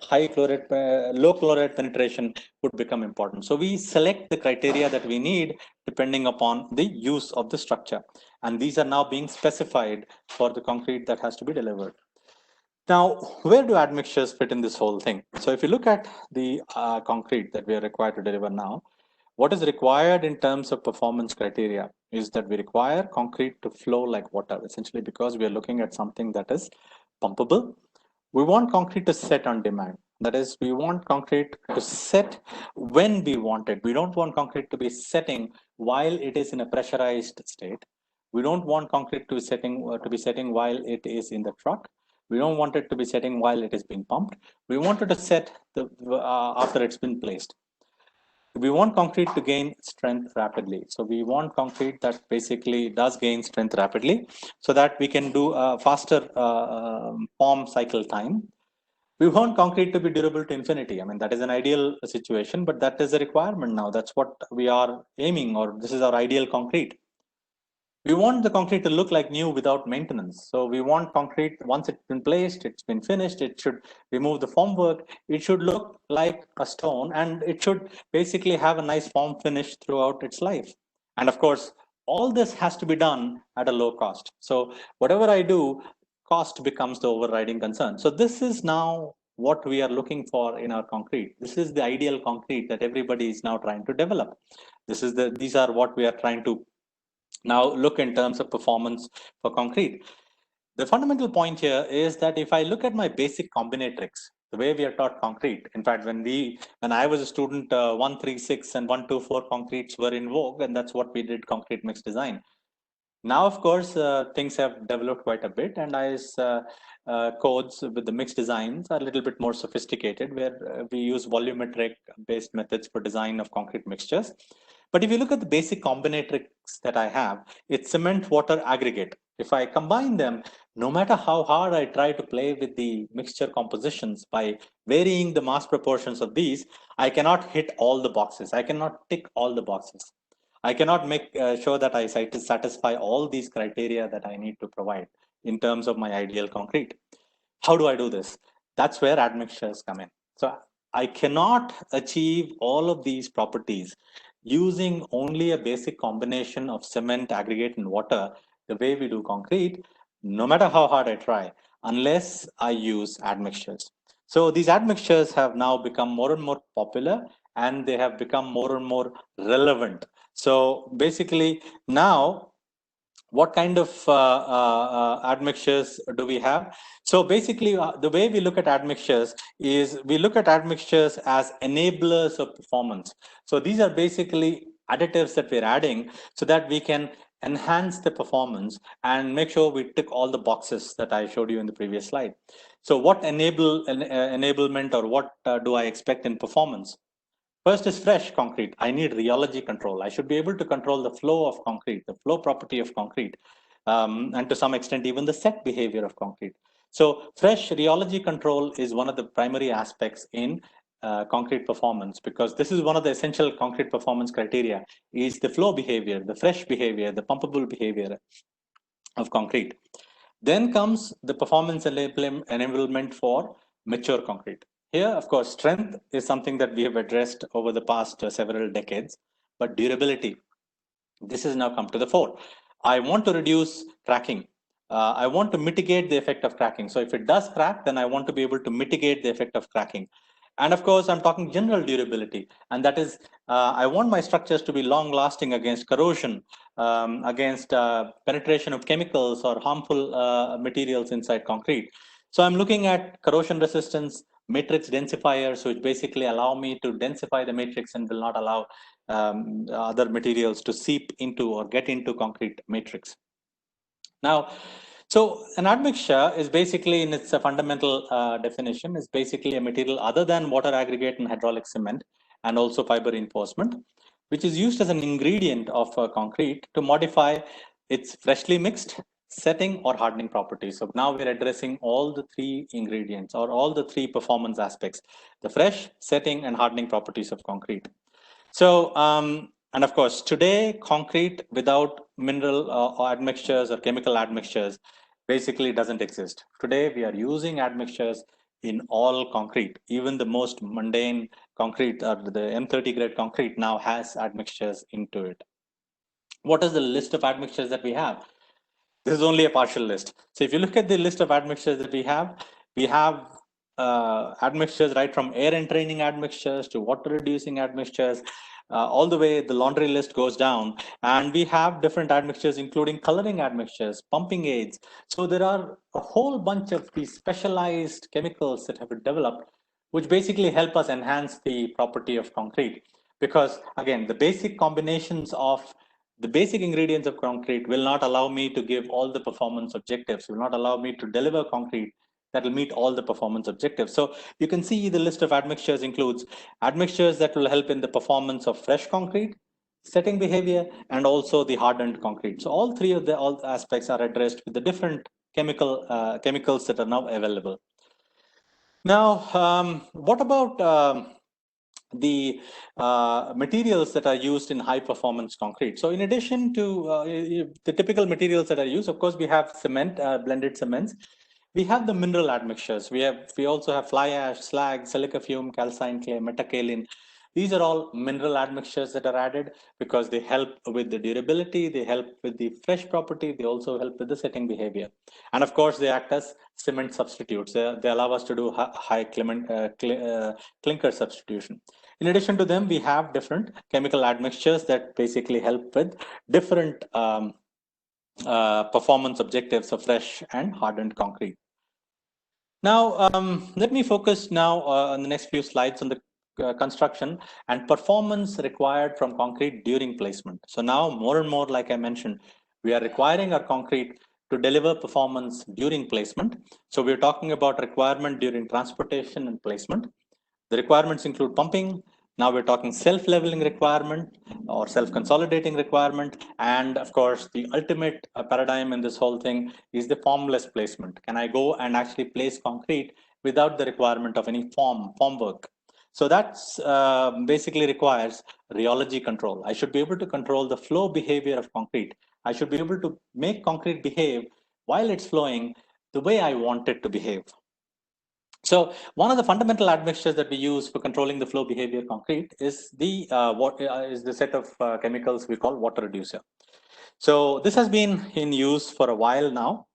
low chloride penetration would become important. So we select the criteria that we need depending upon the use of the structure. And these are now being specified for the concrete that has to be delivered. Now, where do admixtures fit in this whole thing? So if you look at the concrete that we are required to deliver now, what is required in terms of performance criteria is that we require concrete to flow like water, essentially because we are looking at something that is pumpable. We want concrete to set on demand. That is, we want concrete to set when we want it. We don't want concrete to be setting while it is in a pressurized state. We don't want concrete to be setting while it is in the truck. We don't want it to be setting while it is being pumped. We want it to set after it's been placed. We want concrete to gain strength rapidly. So we want concrete that basically does gain strength rapidly so that we can do a faster form cycle time. We want concrete to be durable to infinity. I mean, that is an ideal situation, but that is a requirement now. That's what we are aiming, or this is our ideal concrete. We want the concrete to look like new without maintenance. So we want concrete, once it's been placed, it's been finished, it should remove the formwork, it should look like a stone, and it should basically have a nice form finish throughout its life. And of course, all this has to be done at a low cost. So whatever I do, cost becomes the overriding concern. So this is now what we are looking for in our concrete. This is the ideal concrete that everybody is now trying to develop. These are what we are trying to now look in terms of performance for concrete. The fundamental point here is that if I look at my basic combinatorics, the way we are taught concrete, in fact, when I was a student, 136 and 124 concretes were in vogue, and that's what we did concrete mix design. Now, of course, things have developed quite a bit, and as codes with the mixed designs are a little bit more sophisticated, where we use volumetric based methods for design of concrete mixtures. But if you look at the basic combinatorics that I have, it's cement, water, aggregate. If I combine them, no matter how hard I try to play with the mixture compositions by varying the mass proportions of these, I cannot hit all the boxes. I cannot tick all the boxes. I cannot make sure that I satisfy all these criteria that I need to provide in terms of my ideal concrete. How do I do this? That's where admixtures come in. So I cannot achieve all of these properties using only a basic combination of cement, aggregate, and water the way we do concrete, no matter how hard I try, unless I use admixtures. So these admixtures have now become more and more popular, and they have become more and more relevant. So basically now, what kind of admixtures do we have? So basically, the way we look at admixtures is we look at admixtures as enablers of performance. So these are basically additives that we're adding so that we can enhance the performance and make sure we tick all the boxes that I showed you in the previous slide. So what enablement or what do I expect in performance? First is fresh concrete. I need rheology control. I should be able to control the flow of concrete, the flow property of concrete, and to some extent, even the set behavior of concrete. So fresh rheology control is one of the primary aspects in concrete performance, because this is one of the essential concrete performance criteria, is the flow behavior, the fresh behavior, the pumpable behavior of concrete. Then comes the performance enablement for mature concrete. Here, of course, strength is something that we have addressed over the past several decades, but durability, this has now come to the fore. I want to reduce cracking. I want to mitigate the effect of cracking. So if it does crack, then I want to be able to mitigate the effect of cracking. And of course, I'm talking general durability. And that is, I want my structures to be long lasting against corrosion, against penetration of chemicals or harmful materials inside concrete. So I'm looking at corrosion resistance, matrix densifiers, which basically allow me to densify the matrix and will not allow other materials to seep into or get into concrete matrix. Now, so an admixture is basically, in its fundamental definition, is basically a material other than water aggregate and hydraulic cement and also fiber reinforcement, which is used as an ingredient of concrete to modify its freshly mixed, setting, or hardening properties. So now we're addressing all the three ingredients or all the three performance aspects: the fresh, setting, and hardening properties of concrete. So, and of course, today, concrete without mineral admixtures or chemical admixtures basically doesn't exist. Today, we are using admixtures in all concrete. Even the most mundane concrete, or the M30 grade concrete, now has admixtures into it. What is the list of admixtures that we have? This is only a partial list. So if you look at the list of admixtures that we have admixtures right from air entraining admixtures to water reducing admixtures, all the way the laundry list goes down. And we have different admixtures, including coloring admixtures, pumping aids. So there are a whole bunch of these specialized chemicals that have been developed, which basically help us enhance the property of concrete. Because again, the basic combinations of the basic ingredients of concrete will not allow me to give all the performance objectives, will not allow me to deliver concrete that will meet all the performance objectives. So you can see the list of admixtures includes admixtures that will help in the performance of fresh concrete, setting behavior, and also the hardened concrete. So all three of the all aspects are addressed with the different chemicals that are now available. Now, what about the materials that are used in high performance concrete? So in addition to the typical materials that are used, of course, we have cement, blended cements. We have the mineral admixtures. We also have fly ash, slag, silica fume, calcine clay, metakaolin. These are all mineral admixtures that are added because they help with the durability, they help with the fresh property, they also help with the setting behavior. And of course, they act as cement substitutes. They allow us to do high clinker substitution. In addition to them, we have different chemical admixtures that basically help with different performance objectives of fresh and hardened concrete. Now, let me focus now on the next few slides on the construction and performance required from concrete during placement. So now more and more, like I mentioned, we are requiring our concrete to deliver performance during placement. So we're talking about requirement during transportation and placement. The requirements include pumping. Now we're talking self-leveling requirement or self-consolidating requirement. And of course, the ultimate paradigm in this whole thing is the formless placement. Can I go and actually place concrete without the requirement of any form work? So that's basically requires rheology control. I should be able to control the flow behavior of concrete. I should be able to make concrete behave while it's flowing the way I want it to behave. So one of the fundamental admixtures that we use for controlling the flow behavior of concrete is the set of chemicals we call water reducer. So this has been in use for a while now.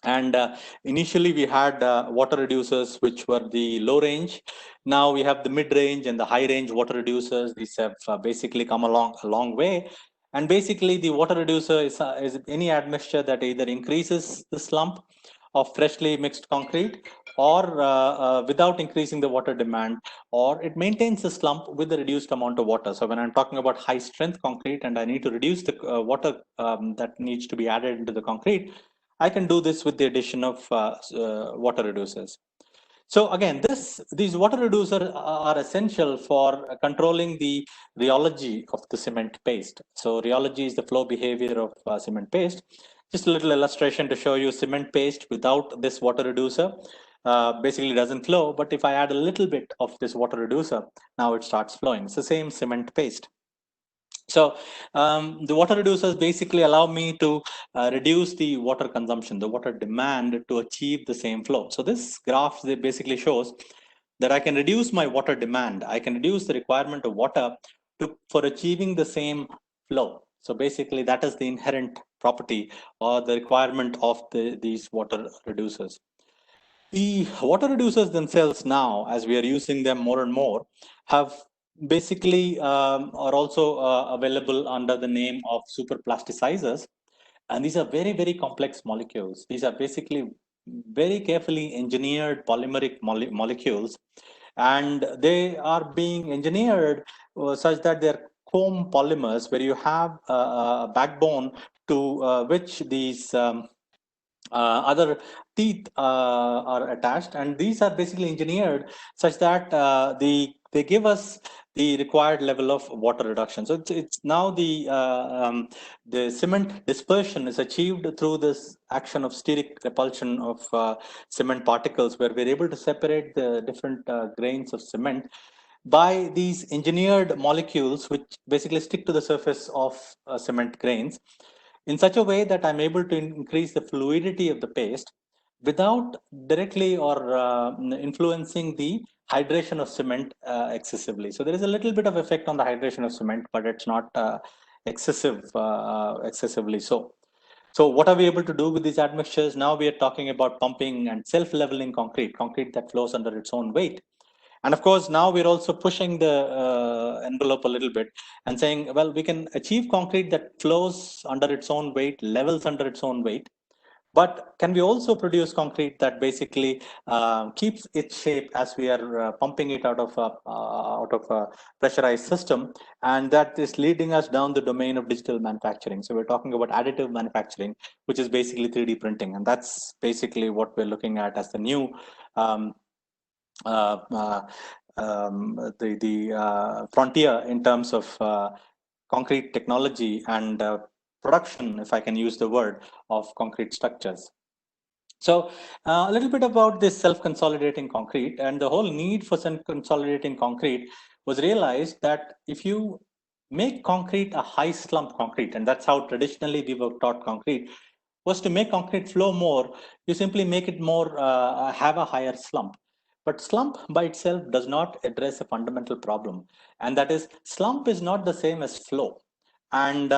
And initially we had water reducers, which were the low range. Now we have the mid range and the high range water reducers. These have basically come along a long way. And basically the water reducer is any admixture that either increases the slump of freshly mixed concrete or without increasing the water demand, or it maintains the slump with the reduced amount of water. So when I'm talking about high strength concrete and I need to reduce the water that needs to be added into the concrete, I can do this with the addition of water reducers. So again, these water reducers are essential for controlling the rheology of the cement paste. So rheology is the flow behavior of cement paste. Just a little illustration to show you cement paste without this water reducer. basically doesn't flow. But if I add a little bit of this water reducer, now it starts flowing. It's the same cement paste. So the water reducers basically allow me to reduce the water consumption, the water demand, to achieve the same flow. So this graph basically shows that I can reduce my water demand. I can reduce the requirement of water for achieving the same flow. So basically that is the inherent property or the requirement of these water reducers. The water reducers themselves now, as we are using them more and more, have basically are also available under the name of super plasticizers. And these are very, very complex molecules. These are basically very carefully engineered polymeric molecules. And they are being engineered such that they're comb polymers, where you have a backbone to which these other teeth are attached, and these are basically engineered such that they give us the required level of water reduction. So it's now the cement dispersion is achieved through this action of steric repulsion of cement particles, where we're able to separate the different grains of cement by these engineered molecules, which basically stick to the surface of cement grains in such a way that I'm able to increase the fluidity of the paste without directly or influencing the hydration of cement excessively. So there is a little bit of effect on the hydration of cement, but it's not excessively so. So what are we able to do with these admixtures? Now we are talking about pumping and self-leveling concrete that flows under its own weight. And of course, now we're also pushing the envelope a little bit and saying, well, we can achieve concrete that flows under its own weight, levels under its own weight. But can we also produce concrete that basically keeps its shape as we are pumping it out of a pressurized system? And that is leading us down the domain of digital manufacturing. So we're talking about additive manufacturing, which is basically 3D printing. And that's basically what we're looking at as the new the frontier in terms of concrete technology and production, if I can use the word, of concrete structures. So a little bit about this self-consolidating concrete, and the whole need for self-consolidating concrete was realized that if you make concrete a high slump concrete, and that's how traditionally we were taught concrete, was to make concrete flow more, you simply make it more, have a higher slump. But slump by itself does not address a fundamental problem. And that is, slump is not the same as flow. And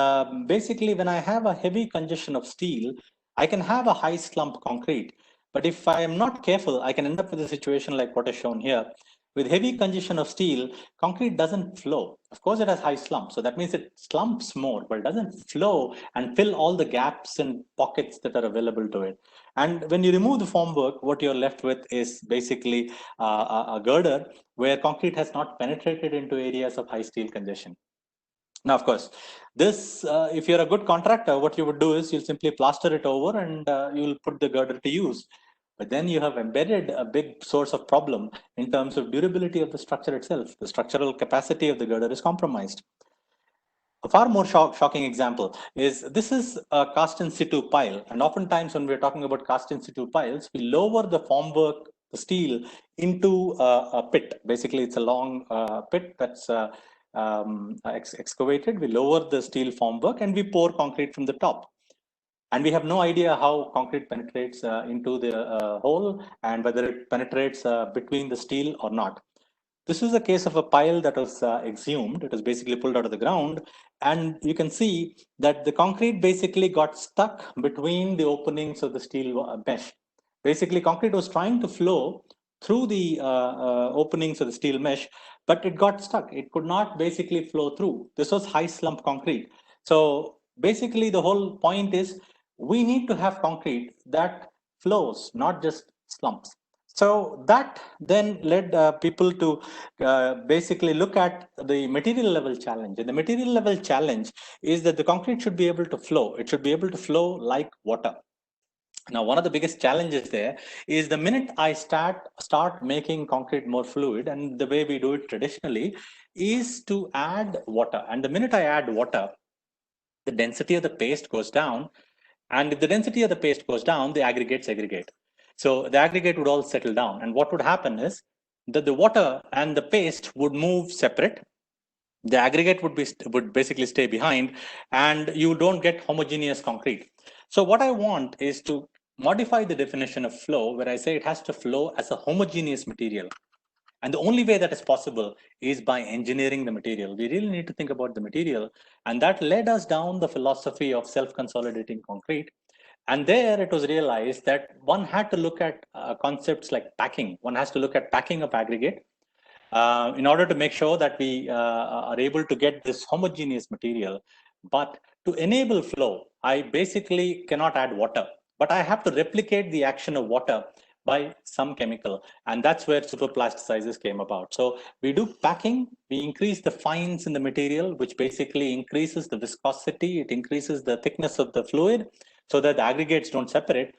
basically, when I have a heavy congestion of steel, I can have a high slump concrete. But if I am not careful, I can end up with a situation like what is shown here. With heavy congestion of steel, concrete doesn't flow. Of course, it has high slump. So that means it slumps more, but it doesn't flow and fill all the gaps and pockets that are available to it. And when you remove the formwork, what you're left with is basically a girder where concrete has not penetrated into areas of high steel congestion. Now, of course, this, if you're a good contractor, what you would do is you'll simply plaster it over and you'll put the girder to use. But then you have embedded a big source of problem in terms of durability of the structure itself. The structural capacity of the girder is compromised. A far more shocking example is this is a cast in situ pile. And oftentimes when we're talking about cast in situ piles, we lower the formwork, the steel, into a pit. Basically, it's a long pit that's excavated. We lower the steel formwork and we pour concrete from the top. And we have no idea how concrete penetrates into the hole and whether it penetrates between the steel or not. This is a case of a pile that was exhumed. It was basically pulled out of the ground. And you can see that the concrete basically got stuck between the openings of the steel mesh. Basically, concrete was trying to flow through the openings of the steel mesh, but it got stuck. It could not basically flow through. This was high slump concrete. So basically, the whole point is we need to have concrete that flows, not just slumps. So that then led people to basically look at the material level challenge. And the material level challenge is that the concrete should be able to flow. It should be able to flow like water. Now, one of the biggest challenges there is the minute I start making concrete more fluid, and the way we do it traditionally is to add water. And the minute I add water, the density of the paste goes down. And if the density of the paste goes down, the aggregates aggregate. So the aggregate would all settle down. And what would happen is that the water and the paste would move separate. The aggregate would basically stay behind, and you don't get homogeneous concrete. So what I want is to modify the definition of flow, where I say it has to flow as a homogeneous material. And the only way that is possible is by engineering the material. We really need to think about the material. And that led us down the philosophy of self-consolidating concrete. And there it was realized that one had to look at concepts like packing. One has to look at packing of aggregate in order to make sure that we are able to get this homogeneous material. But to enable flow, I basically cannot add water, but I have to replicate the action of water by some chemical. And that's where superplasticizers came about. So we do packing, we increase the fines in the material, which basically increases the viscosity, it increases the thickness of the fluid so that the aggregates don't separate.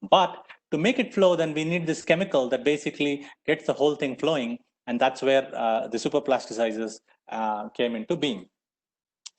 But to make it flow, then we need this chemical that basically gets the whole thing flowing. And that's where the superplasticizers came into being.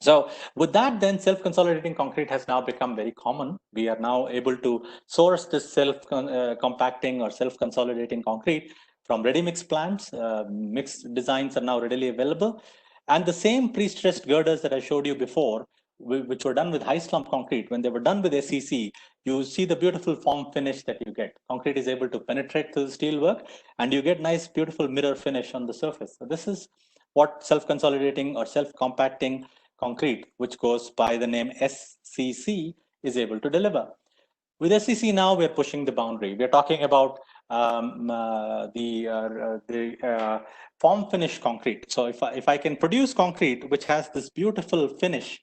So with that, then self-consolidating concrete has now become very common. We are now able to source this self-compacting or self-consolidating concrete from ready-mix plants. Mixed designs are now readily available. And the same pre-stressed girders that I showed you before, which were done with high slump concrete, when they were done with SCC, you see the beautiful form finish that you get. Concrete is able to penetrate through the steelwork, and you get nice, beautiful mirror finish on the surface. So this is what self-consolidating or self-compacting concrete, which goes by the name SCC, is able to deliver. With SCC now, we're pushing the boundary. We're talking about the form finish concrete. So if I can produce concrete which has this beautiful finish,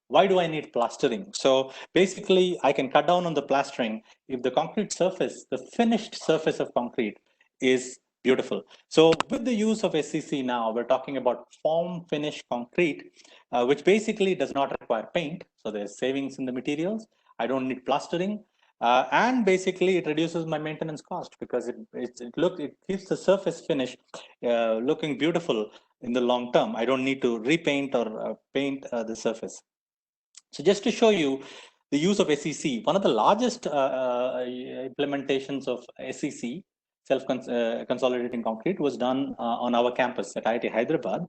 why do I need plastering? So basically, I can cut down on the plastering if the concrete surface, the finished surface of concrete, is beautiful. So with the use of SCC now, we're talking about form finish concrete, which basically does not require paint. So there's savings in the materials. I don't need plastering. And basically, it reduces my maintenance cost because it keeps the surface finish looking beautiful in the long term. I don't need to repaint or paint the surface. So just to show you the use of SCC, one of the largest implementations of SCC, self-consolidating concrete, was done on our campus at IIT Hyderabad.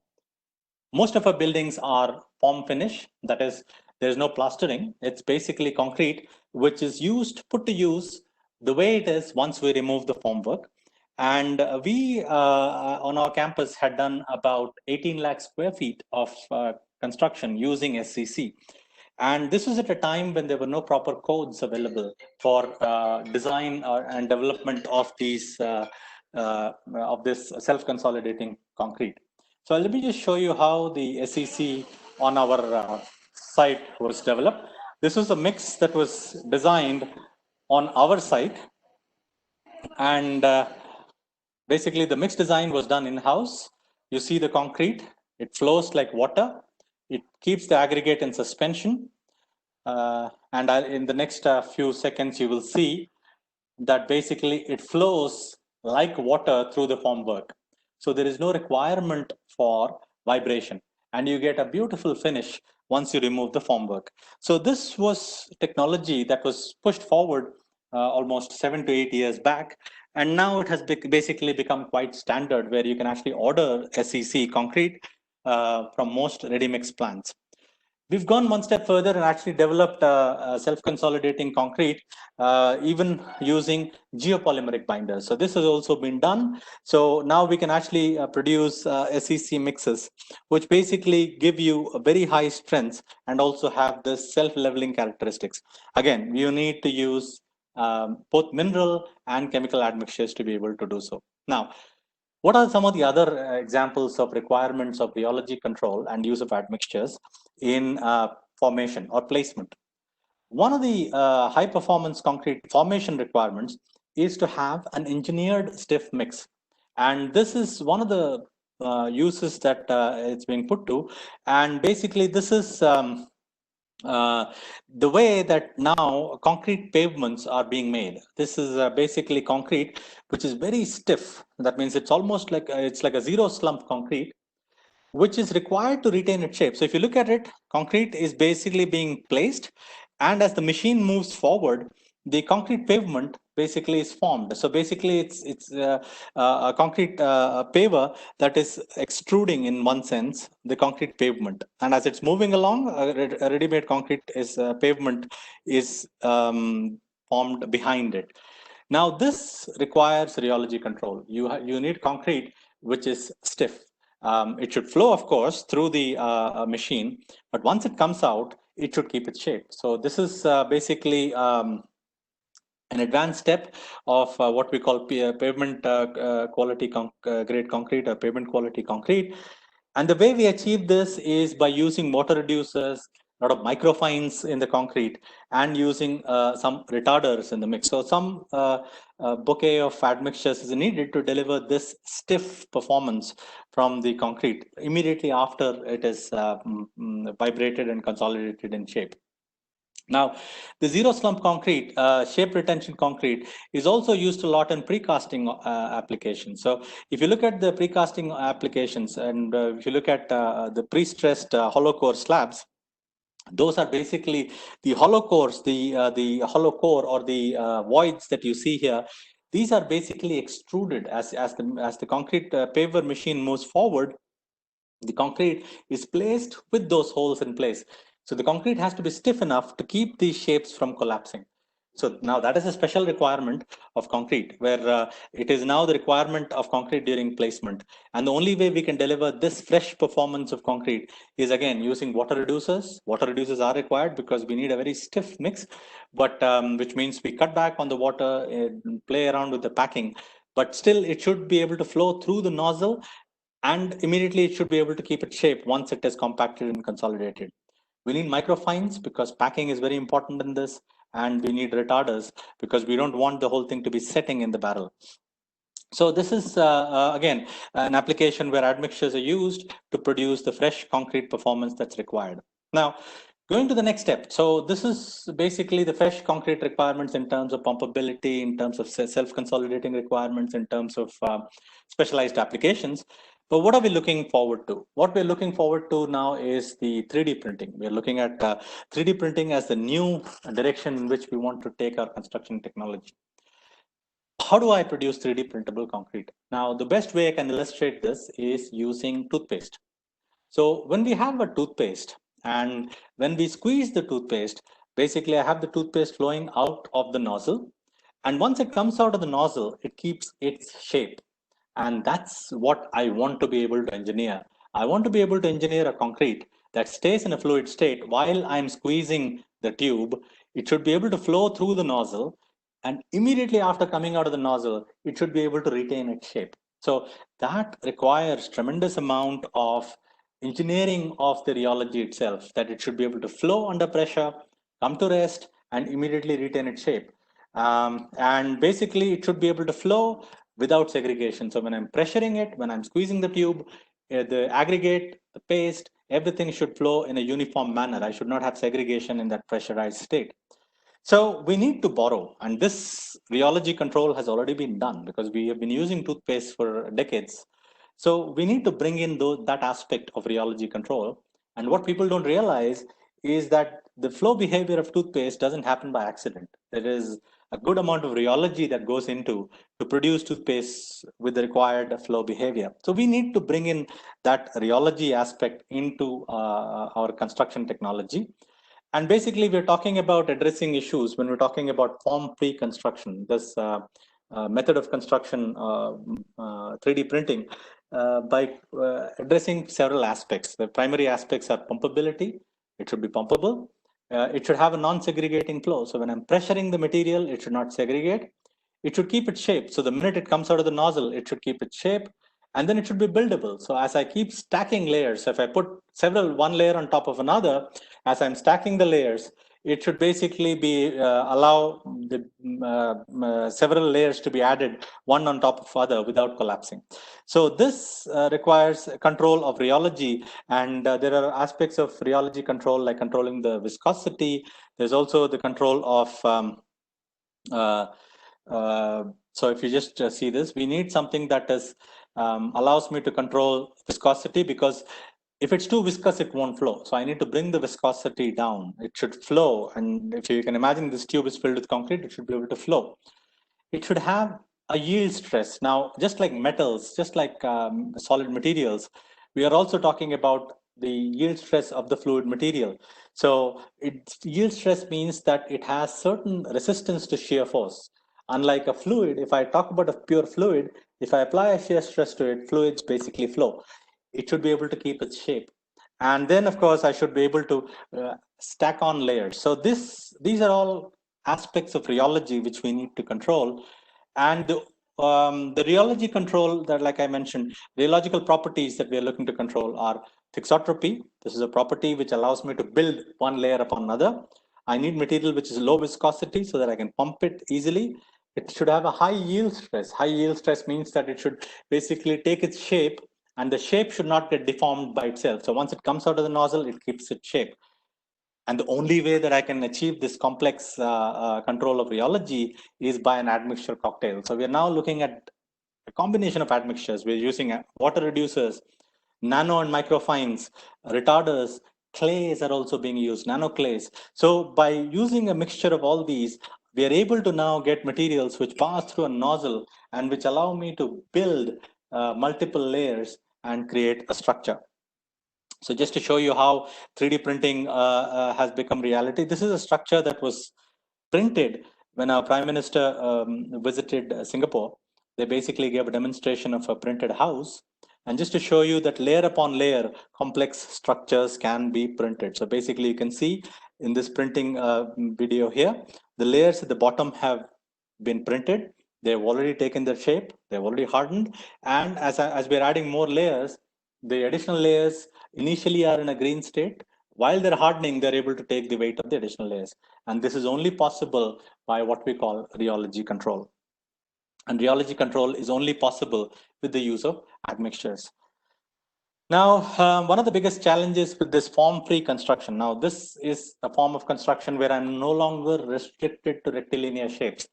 Most of our buildings are form finish, that is, there's no plastering. It's basically concrete, which is put to use the way it is once we remove the formwork. And we, on our campus, had done about 18 lakh square feet of construction using SCC. And this was at a time when there were no proper codes available for design and development of these of this self-consolidating concrete. So let me just show you how the SCC on our site was developed. This was a mix that was designed on our site, and basically the mix design was done in-house. You see the concrete, it flows like water. It keeps the aggregate in suspension. And in the next few seconds, you will see that basically it flows like water through the formwork. So there is no requirement for vibration, and you get a beautiful finish once you remove the formwork. So this was technology that was pushed forward almost 7 to 8 years back. And now it has basically become quite standard, where you can actually order SCC concrete from most ready-mix plants. We've gone one step further and actually developed self-consolidating concrete, even using geopolymeric binders. So this has also been done. So now we can actually produce SCC mixes, which basically give you a very high strength and also have the self-leveling characteristics. Again, you need to use both mineral and chemical admixtures to be able to do so. Now, what are some of the other examples of requirements of rheology control and use of admixtures in formation or placement? One of the high performance concrete formation requirements is to have an engineered stiff mix. And this is one of the uses that it's being put to. And basically, this is the way that now concrete pavements are being made. This is basically concrete which is very stiff. That means it's almost like it's like a zero slump concrete, which is required to retain its shape. So if you look at it, concrete is basically being placed, and as the machine moves forward, the concrete pavement basically is formed. So basically it's a concrete paver that is extruding in one sense the concrete pavement, and as it's moving along, a ready-made concrete is pavement is formed behind it. Now this requires rheology control. You need concrete which is stiff. It should flow, of course, through the machine, but once it comes out, it should keep its shape. So this is basically an advanced step of what we call pavement quality grade concrete or pavement quality concrete. And the way we achieve this is by using water reducers, a lot of microfines in the concrete, and using some retarders in the mix. So some bouquet of admixtures is needed to deliver this stiff performance from the concrete immediately after it is vibrated and consolidated in shape. Now, the zero slump concrete, shape retention concrete, is also used a lot in precasting applications. So, if you look at the precasting applications, and if you look at the pre-stressed hollow core slabs, those are basically the hollow cores, the hollow core or the voids that you see here. These are basically extruded as the concrete paver machine moves forward. The concrete is placed with those holes in place. So the concrete has to be stiff enough to keep these shapes from collapsing. So now that is a special requirement of concrete, where it is now the requirement of concrete during placement. And the only way we can deliver this fresh performance of concrete is again using water reducers. Water reducers are required because we need a very stiff mix, but which means we cut back on the water, play around with the packing, but still it should be able to flow through the nozzle, and immediately it should be able to keep its shape once it is compacted and consolidated. We need microfines because packing is very important in this, and we need retarders because we don't want the whole thing to be setting in the barrel. So this is, again, an application where admixtures are used to produce the fresh concrete performance that's required. Now, going to the next step. So this is basically the fresh concrete requirements in terms of pumpability, in terms of self-consolidating requirements, in terms of specialized applications. But what are we looking forward to? What we're looking forward to now is the 3D printing. We're looking at 3D printing as the new direction in which we want to take our construction technology. How do I produce 3D printable concrete? Now, the best way I can illustrate this is using toothpaste. So when we have a toothpaste and when we squeeze the toothpaste, basically I have the toothpaste flowing out of the nozzle. And once it comes out of the nozzle, it keeps its shape. And that's what I want to be able to engineer. I want to be able to engineer a concrete that stays in a fluid state while I'm squeezing the tube. It should be able to flow through the nozzle, and immediately after coming out of the nozzle, it should be able to retain its shape. So that requires tremendous amount of engineering of the rheology itself, that it should be able to flow under pressure, come to rest, and immediately retain its shape. And basically, it should be able to flow without segregation. So when I'm pressuring it, when I'm squeezing the tube, the aggregate, the paste, everything should flow in a uniform manner. I should not have segregation in that pressurized state. So we need to borrow, and this rheology control has already been done because we have been using toothpaste for decades. So we need to bring in that aspect of rheology control. And what people don't realize is that the flow behavior of toothpaste doesn't happen by accident. There is a good amount of rheology that goes into to produce toothpaste with the required flow behavior. So we need to bring in that rheology aspect into our construction technology. And basically, we're talking about addressing issues when we're talking about form pre-construction. This method of construction, 3D printing, by addressing several aspects. The primary aspects are pumpability. It should be pumpable. It should have a non-segregating flow. So when I'm pressuring the material, it should not segregate. It should keep its shape. So the minute it comes out of the nozzle, it should keep its shape. And then it should be buildable. So as I keep stacking layers, if I put one layer on top of another, as I'm stacking the layers, it should basically be allow the several layers to be added one on top of other without collapsing. So this requires control of rheology, and there are aspects of rheology control like controlling the viscosity. There's also the control of so if you just see this, we need something that is allows me to control viscosity, because if it's too viscous, it won't flow. So I need to bring the viscosity down. It should flow. And if you can imagine this tube is filled with concrete, it should be able to flow. it should have a yield stress. Now, just like metals, just like solid materials, we are also talking about the yield stress of the fluid material. So yield stress means that it has certain resistance to shear force. Unlike a fluid, if I talk about a pure fluid, if I apply a shear stress to it, fluids basically flow. It should be able to keep its shape. And then, of course, I should be able to stack on layers. So these are all aspects of rheology which we need to control. And the rheology control that, like I mentioned, rheological properties that we are looking to control are thixotropy. This is a property which allows me to build one layer upon another. I need material which is low viscosity so that I can pump it easily. It should have a high yield stress. High yield stress means that it should basically take its shape, and the shape should not get deformed by itself. So once it comes out of the nozzle, it keeps its shape. And the only way that I can achieve this complex control of rheology is by an admixture cocktail. So we are now looking at a combination of admixtures. We're using water reducers, nano and microfines, retarders, clays are also being used, nano clays. So by using a mixture of all these, we are able to now get materials which pass through a nozzle and which allow me to build multiple layers and create a structure. So just to show you how 3D printing has become reality, this is a structure that was printed when our Prime Minister visited Singapore. They basically gave a demonstration of a printed house. And just to show you that layer upon layer, complex structures can be printed. So basically you can see in this printing video here, the layers at the bottom have been printed. They've already taken their shape. They've already hardened. And as we're adding more layers, the additional layers initially are in a green state. While they're hardening, they're able to take the weight of the additional layers. And this is only possible by what we call rheology control. And rheology control is only possible with the use of admixtures. Now, one of the biggest challenges with this form-free construction. Now, this is a form of construction where I'm no longer restricted to rectilinear shapes.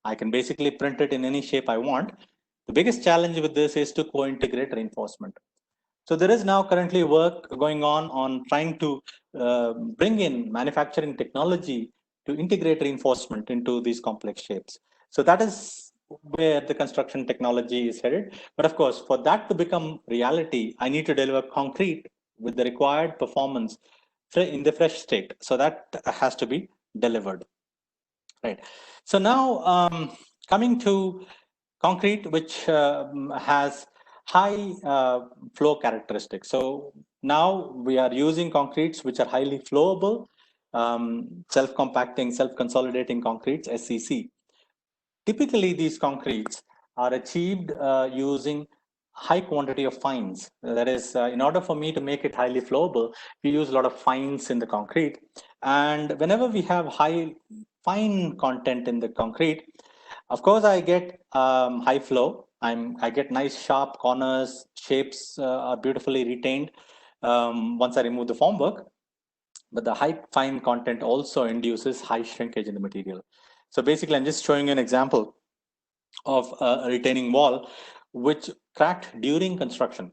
I can basically print it in any shape I want. The biggest challenge with this is to co-integrate reinforcement. So there is now currently work going on trying to bring in manufacturing technology to integrate reinforcement into these complex shapes. So that is where the construction technology is headed. But of course, for that to become reality, I need to deliver concrete with the required performance in the fresh state. So that has to be delivered. Right. So now coming to concrete, which has high flow characteristics. So now we are using concretes which are highly flowable, self-compacting, self-consolidating concretes, SCC. Typically, these concretes are achieved using high quantity of fines. That is, in order for me to make it highly flowable, we use a lot of fines in the concrete. And whenever we have high fine content in the concrete, of course, I get high flow. I get nice sharp corners, shapes are beautifully retained once I remove the formwork. But the high fine content also induces high shrinkage in the material. So basically, I'm just showing you an example of a retaining wall which cracked during construction.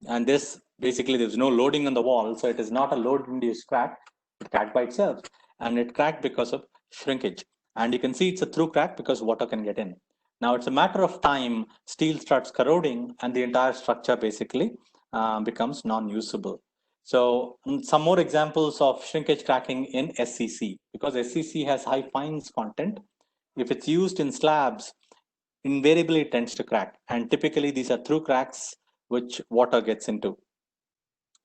And this basically, there's no loading on the wall, so it is not a load-induced crack. It cracked by itself, and it cracked because of shrinkage. And you can see it's a through crack because water can get in. Now it's a matter of time, steel starts corroding and the entire structure basically becomes non-usable. So some more examples of shrinkage cracking in SCC, because SCC has high fines content. If it's used in slabs, invariably it tends to crack. And typically these are through cracks which water gets into.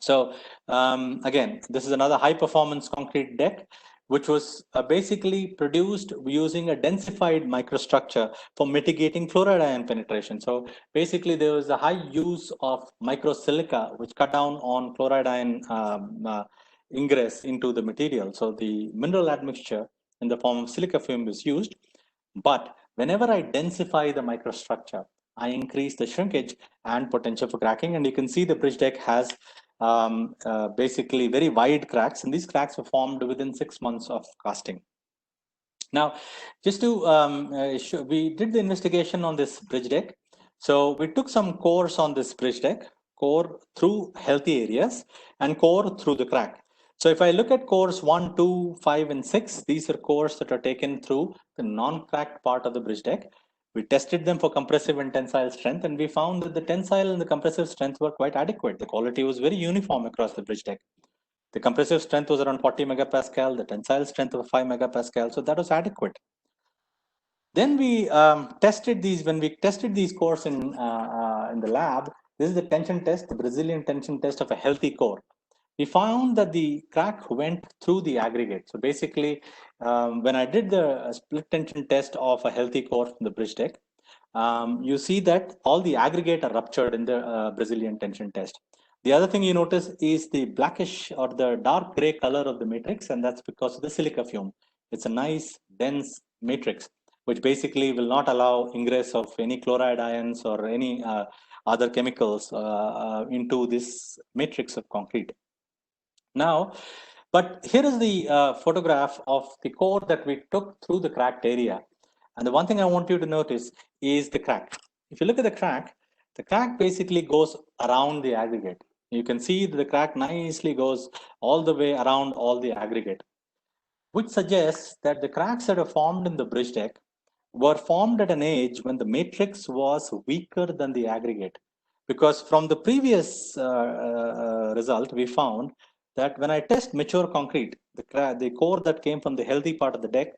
So again, this is another high performance concrete deck, which was basically produced using a densified microstructure for mitigating fluoride ion penetration. So basically there was a high use of microsilica, which cut down on fluoride ion ingress into the material. So the mineral admixture in the form of silica film is used, but whenever I densify the microstructure, I increase the shrinkage and potential for cracking. And you can see the bridge deck has basically very wide cracks, and these cracks were formed within 6 months of casting. Now, just to we did the investigation on this bridge deck. So we took some cores on this bridge deck, core through healthy areas and core through the crack. So if I look at cores 1, 2, 5, and 6, these are cores that are taken through the non-cracked part of the bridge deck. We tested them for compressive and tensile strength, and we found that the tensile and the compressive strength were quite adequate. The quality was very uniform across the bridge deck. The compressive strength was around 40 megapascal, the tensile strength was 5 megapascal, so that was adequate. Then we tested these, when we tested these cores in the lab, this is the tension test, the Brazilian tension test of a healthy core. We found that the crack went through the aggregate. So basically, when I did the split tension test of a healthy core from the bridge deck, you see that all the aggregate are ruptured in the Brazilian tension test. The other thing you notice is the blackish or the dark gray color of the matrix, and that's because of the silica fume. It's a nice, dense matrix, which basically will not allow ingress of any chloride ions or any other chemicals into this matrix of concrete. Now, but here is the photograph of the core that we took through the cracked area. And the one thing I want you to notice is the crack. If you look at the crack basically goes around the aggregate. You can see the crack nicely goes all the way around all the aggregate, which suggests that the cracks that are formed in the bridge deck were formed at an age when the matrix was weaker than the aggregate. Because from the previous result, we found that when I test mature concrete, the core that came from the healthy part of the deck,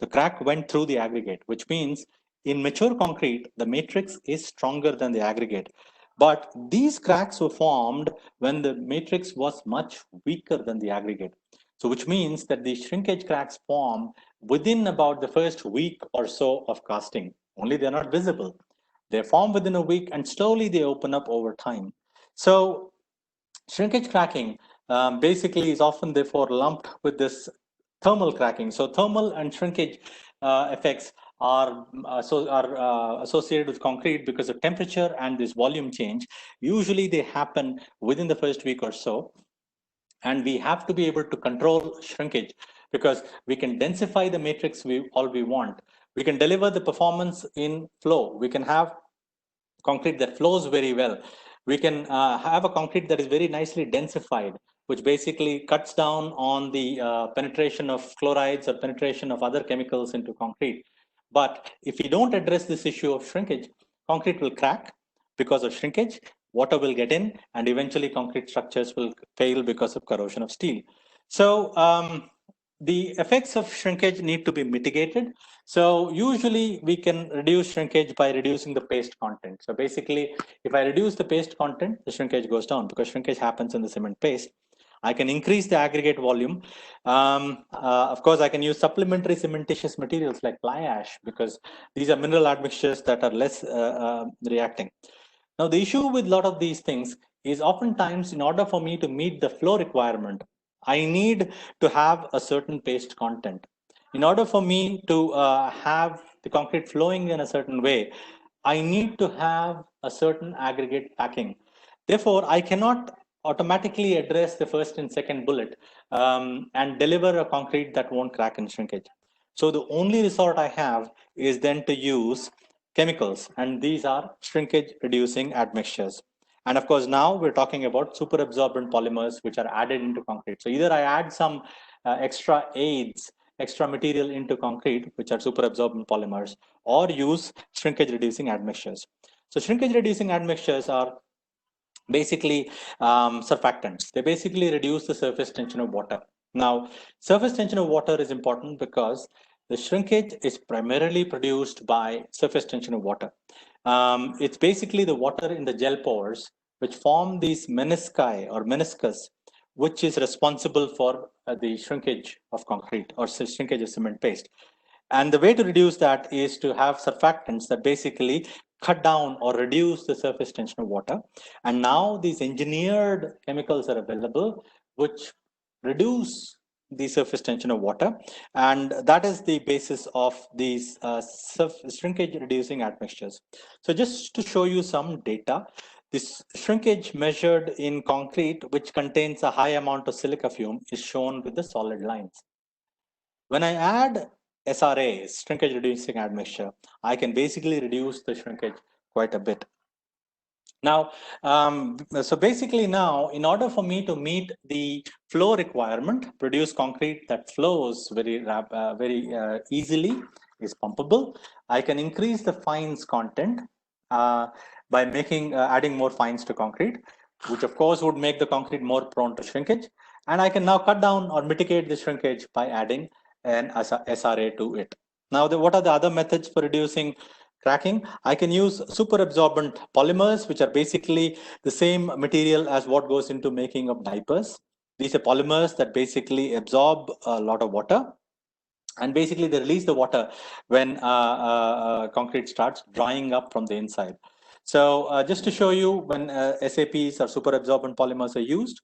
the crack went through the aggregate, which means in mature concrete, the matrix is stronger than the aggregate. But these cracks were formed when the matrix was much weaker than the aggregate. So which means that the shrinkage cracks form within about the first week or so of casting. Only they're not visible. They form within a week and slowly they open up over time. So shrinkage cracking basically is often therefore lumped with this thermal cracking. So thermal and shrinkage effects are associated with concrete because of temperature and this volume change. Usually they happen within the first week or so. And we have to be able to control shrinkage because we can densify the matrix all we want. We can deliver the performance in flow. We can have concrete that flows very well. We can have a concrete that is very nicely densified, which basically cuts down on the penetration of chlorides or penetration of other chemicals into concrete. But if we don't address this issue of shrinkage, concrete will crack because of shrinkage, water will get in, and eventually concrete structures will fail because of corrosion of steel. So the effects of shrinkage need to be mitigated. So usually we can reduce shrinkage by reducing the paste content. So basically, if I reduce the paste content, the shrinkage goes down because shrinkage happens in the cement paste. I can increase the aggregate volume. Of course, I can use supplementary cementitious materials like fly ash because these are mineral admixtures that are less reacting. Now, the issue with a lot of these things is oftentimes in order for me to meet the flow requirement, I need to have a certain paste content. In order for me to have the concrete flowing in a certain way, I need to have a certain aggregate packing. Therefore, I cannot automatically address the first and second bullet and deliver a concrete that won't crack in shrinkage. So the only resort I have is then to use chemicals, and these are shrinkage reducing admixtures. And of course, now we're talking about super absorbent polymers which are added into concrete. So either I add some extra aids, extra material into concrete, which are super absorbent polymers, or use shrinkage reducing admixtures. So shrinkage reducing admixtures are basically surfactants. They basically reduce the surface tension of water. Now, surface tension of water is important because the shrinkage is primarily produced by surface tension of water. It's basically the water in the gel pores which form these menisci or meniscus, which is responsible for the shrinkage of concrete or shrinkage of cement paste. And the way to reduce that is to have surfactants that basically cut down or reduce the surface tension of water. And now these engineered chemicals are available, which reduce the surface tension of water. And that is the basis of these shrinkage reducing admixtures. So just to show you some data, this shrinkage measured in concrete, which contains a high amount of silica fume, is shown with the solid lines. When I add SRAs, shrinkage reducing admixture, I can basically reduce the shrinkage quite a bit. Now, so basically now, in order for me to meet the flow requirement, produce concrete that flows very easily, is pumpable, I can increase the fines content by adding more fines to concrete, which of course would make the concrete more prone to shrinkage. And I can now cut down or mitigate the shrinkage by adding an SRA to it. Now, what are the other methods for reducing cracking? I can use super absorbent polymers, which are basically the same material as what goes into making of diapers. These are polymers that basically absorb a lot of water, and basically they release the water when concrete starts drying up from the inside. So just to show you, when SAPs or super absorbent polymers are used,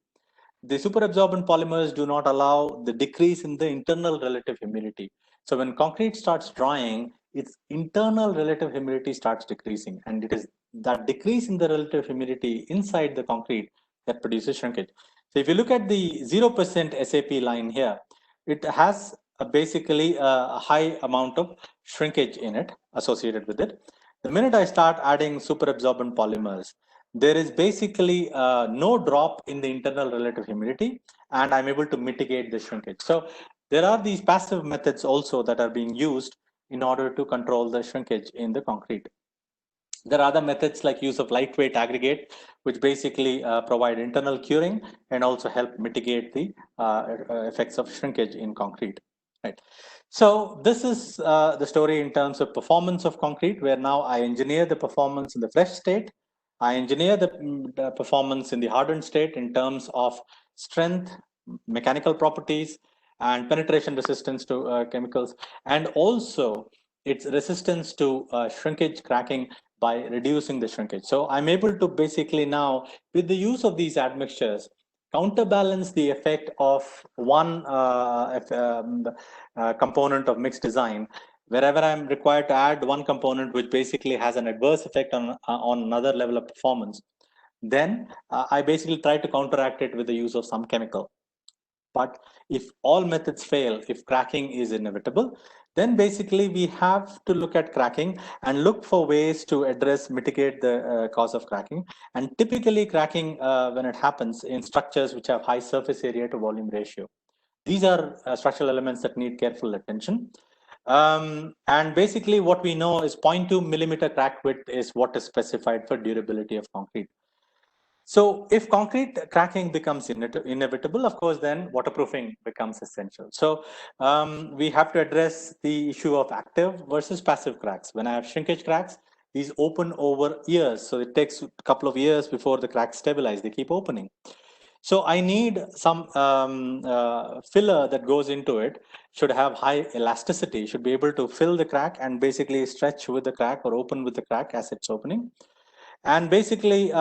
the super absorbent polymers do not allow the decrease in the internal relative humidity. So when concrete starts drying, its internal relative humidity starts decreasing, and it is that decrease in the relative humidity inside the concrete that produces shrinkage. So if you look at the 0% SAP line here, it has basically a high amount of shrinkage in it associated with it. The minute I start adding super absorbent polymers, there is basically no drop in the internal relative humidity, and I'm able to mitigate the shrinkage. So there are these passive methods also that are being used in order to control the shrinkage in the concrete. There are other methods like use of lightweight aggregate, which basically provide internal curing and also help mitigate the effects of shrinkage in concrete. Right. So this is the story in terms of performance of concrete, where now I engineer the performance in the fresh state. I engineer the performance in the hardened state in terms of strength, mechanical properties, and penetration resistance to chemicals, and also its resistance to shrinkage cracking by reducing the shrinkage. So I'm able to basically now, with the use of these admixtures, counterbalance the effect of one component of mixed design. Wherever I'm required to add one component which basically has an adverse effect on another level of performance, then I basically try to counteract it with the use of some chemical. But if all methods fail, if cracking is inevitable, then basically we have to look at cracking and look for ways to mitigate the cause of cracking. And typically cracking, when it happens in structures which have high surface area to volume ratio. These are structural elements that need careful attention. And basically what we know is 0.2 millimeter crack width is what is specified for durability of concrete. So if concrete cracking becomes inevitable, of course, then waterproofing becomes essential. So we have to address the issue of active versus passive cracks. When I have shrinkage cracks, these open over years. So it takes a couple of years before the cracks stabilize. They keep opening. So I need some filler that goes into it, should have high elasticity, should be able to fill the crack and basically stretch with the crack or open with the crack as it's opening. And basically,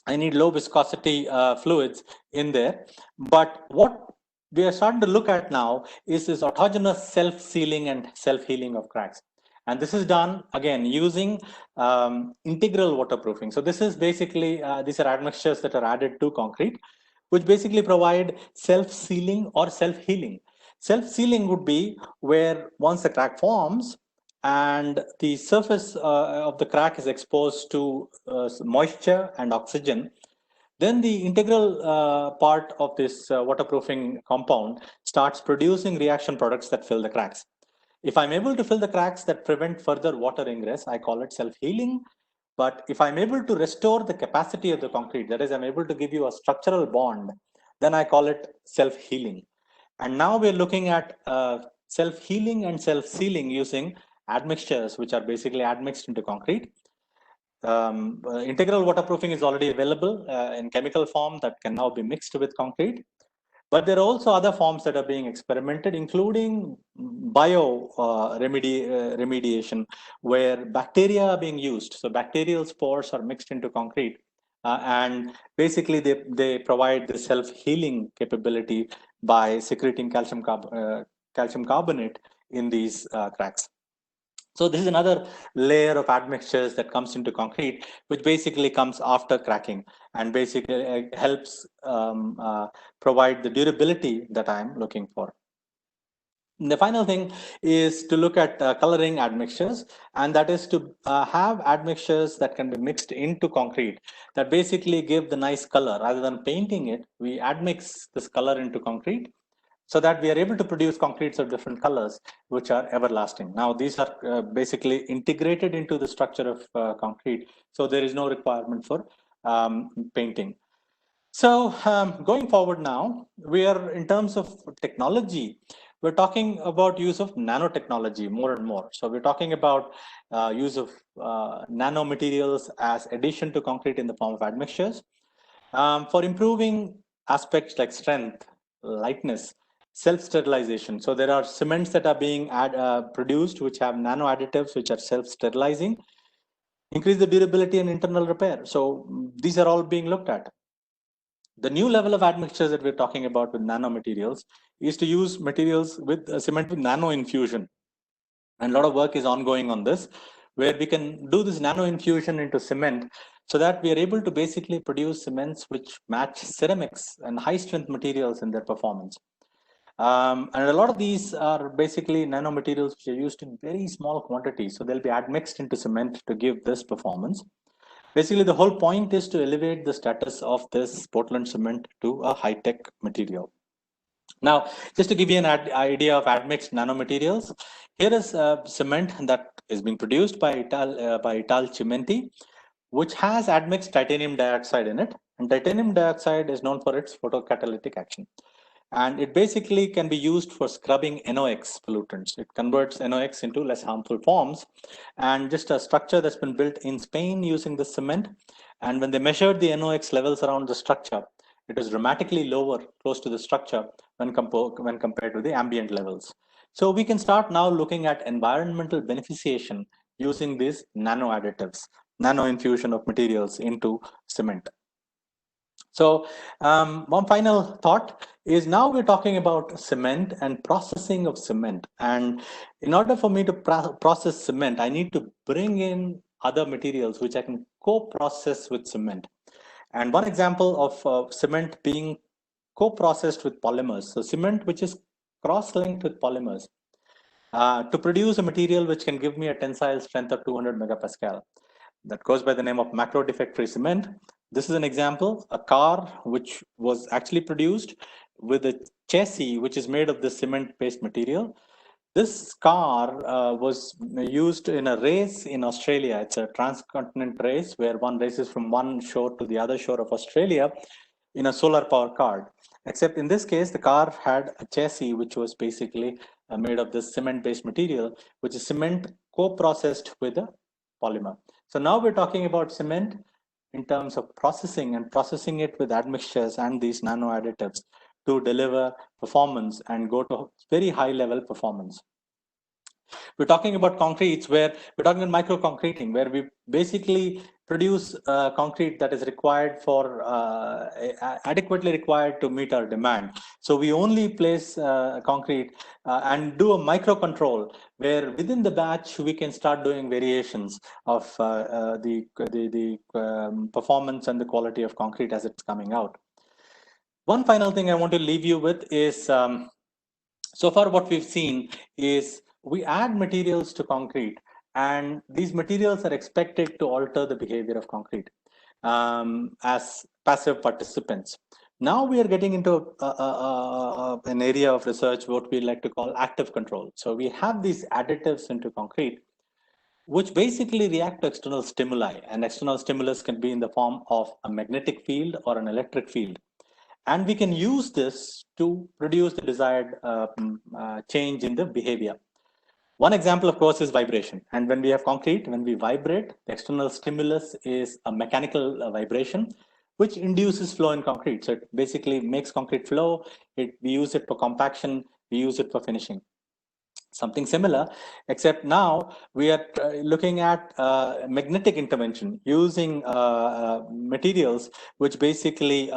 I need low viscosity fluids in there. But what we are starting to look at now is this autogenous self-sealing and self-healing of cracks. And this is done, again, using integral waterproofing. So this is basically, these are admixtures that are added to concrete, which basically provide self-sealing or self-healing. Self-sealing would be where once the crack forms, and the surface of the crack is exposed to moisture and oxygen, then the integral part of this waterproofing compound starts producing reaction products that fill the cracks. If I'm able to fill the cracks that prevent further water ingress, I call it self-healing. But if I'm able to restore the capacity of the concrete, that is, I'm able to give you a structural bond, then I call it self-healing. And now we're looking at self-healing and self-sealing using admixtures, which are basically admixed into concrete. Integral waterproofing is already available in chemical form that can now be mixed with concrete. But there are also other forms that are being experimented, including remediation, where bacteria are being used. So bacterial spores are mixed into concrete. And basically, they provide the self-healing capability by secreting calcium carbonate in these cracks. So this is another layer of admixtures that comes into concrete, which basically comes after cracking and basically helps provide the durability that I'm looking for. The final thing is to look at coloring admixtures, and that is to have admixtures that can be mixed into concrete that basically give the nice color. Rather than painting it, we admix this color into concrete so that we are able to produce concretes of different colors which are everlasting. Now, these are basically integrated into the structure of concrete, so there is no requirement for painting. So going forward now, we are in terms of technology, we're talking about use of nanotechnology more and more. So we're talking about use of nanomaterials as addition to concrete in the form of admixtures for improving aspects like strength, lightness, self-sterilization. So there are cements that are being produced which have nano additives which are self-sterilizing, increase the durability and internal repair. So these are all being looked at. The new level of admixtures that we're talking about with nanomaterials is to use materials with cement with nano infusion. And a lot of work is ongoing on this, where we can do this nano infusion into cement so that we are able to basically produce cements which match ceramics and high strength materials in their performance. And a lot of these are basically nanomaterials which are used in very small quantities. So they'll be admixed into cement to give this performance. Basically, the whole point is to elevate the status of this Portland cement to a high-tech material. Now, just to give you an idea of admixed nanomaterials, here is cement that is being produced by Ital Cimenti, which has admixed titanium dioxide in it. And titanium dioxide is known for its photocatalytic action. And it basically can be used for scrubbing NOx pollutants. It converts NOx into less harmful forms. And just a structure that's been built in Spain using the cement. And when they measured the NOx levels around the structure, it is dramatically lower close to the structure when compared to the ambient levels. So we can start now looking at environmental beneficiation using these nano additives, nano infusion of materials into cement. So one final thought is now we're talking about cement and processing of cement. And in order for me to process cement, I need to bring in other materials which I can co-process with cement. And one example of cement being co-processed with polymers. So cement which is cross-linked with polymers to produce a material which can give me a tensile strength of 200 megapascal. That goes by the name of macro defect-free cement. This is an example, a car which was actually produced with a chassis which is made of this cement-based material. This car was used in a race in Australia. It's a transcontinental race where one races from one shore to the other shore of Australia in a solar power car. Except in this case, the car had a chassis which was basically made of this cement-based material, which is cement co-processed with a polymer. So now we're talking about cement in terms of processing and processing it with admixtures and these nano additives to deliver performance and go to very high level performance. We're talking about concretes where we're talking about micro concreting, where we basically produce concrete that is required for adequately required to meet our demand. So we only place concrete and do a micro control where within the batch we can start doing variations of the performance and the quality of concrete as it's coming out. One final thing I want to leave you with is so far what we've seen is we add materials to concrete, and these materials are expected to alter the behavior of concrete as passive participants. Now we are getting into an area of research what we like to call active control. So we have these additives into concrete which basically react to external stimuli, and external stimulus can be in the form of a magnetic field or an electric field. And we can use this to produce the desired change in the behavior. One example, of course, is vibration. And when we have concrete, when we vibrate, the external stimulus is a mechanical vibration, which induces flow in concrete. So it basically makes concrete flow. We use it for compaction. We use it for finishing. Something similar, except now we are looking at magnetic intervention using materials which basically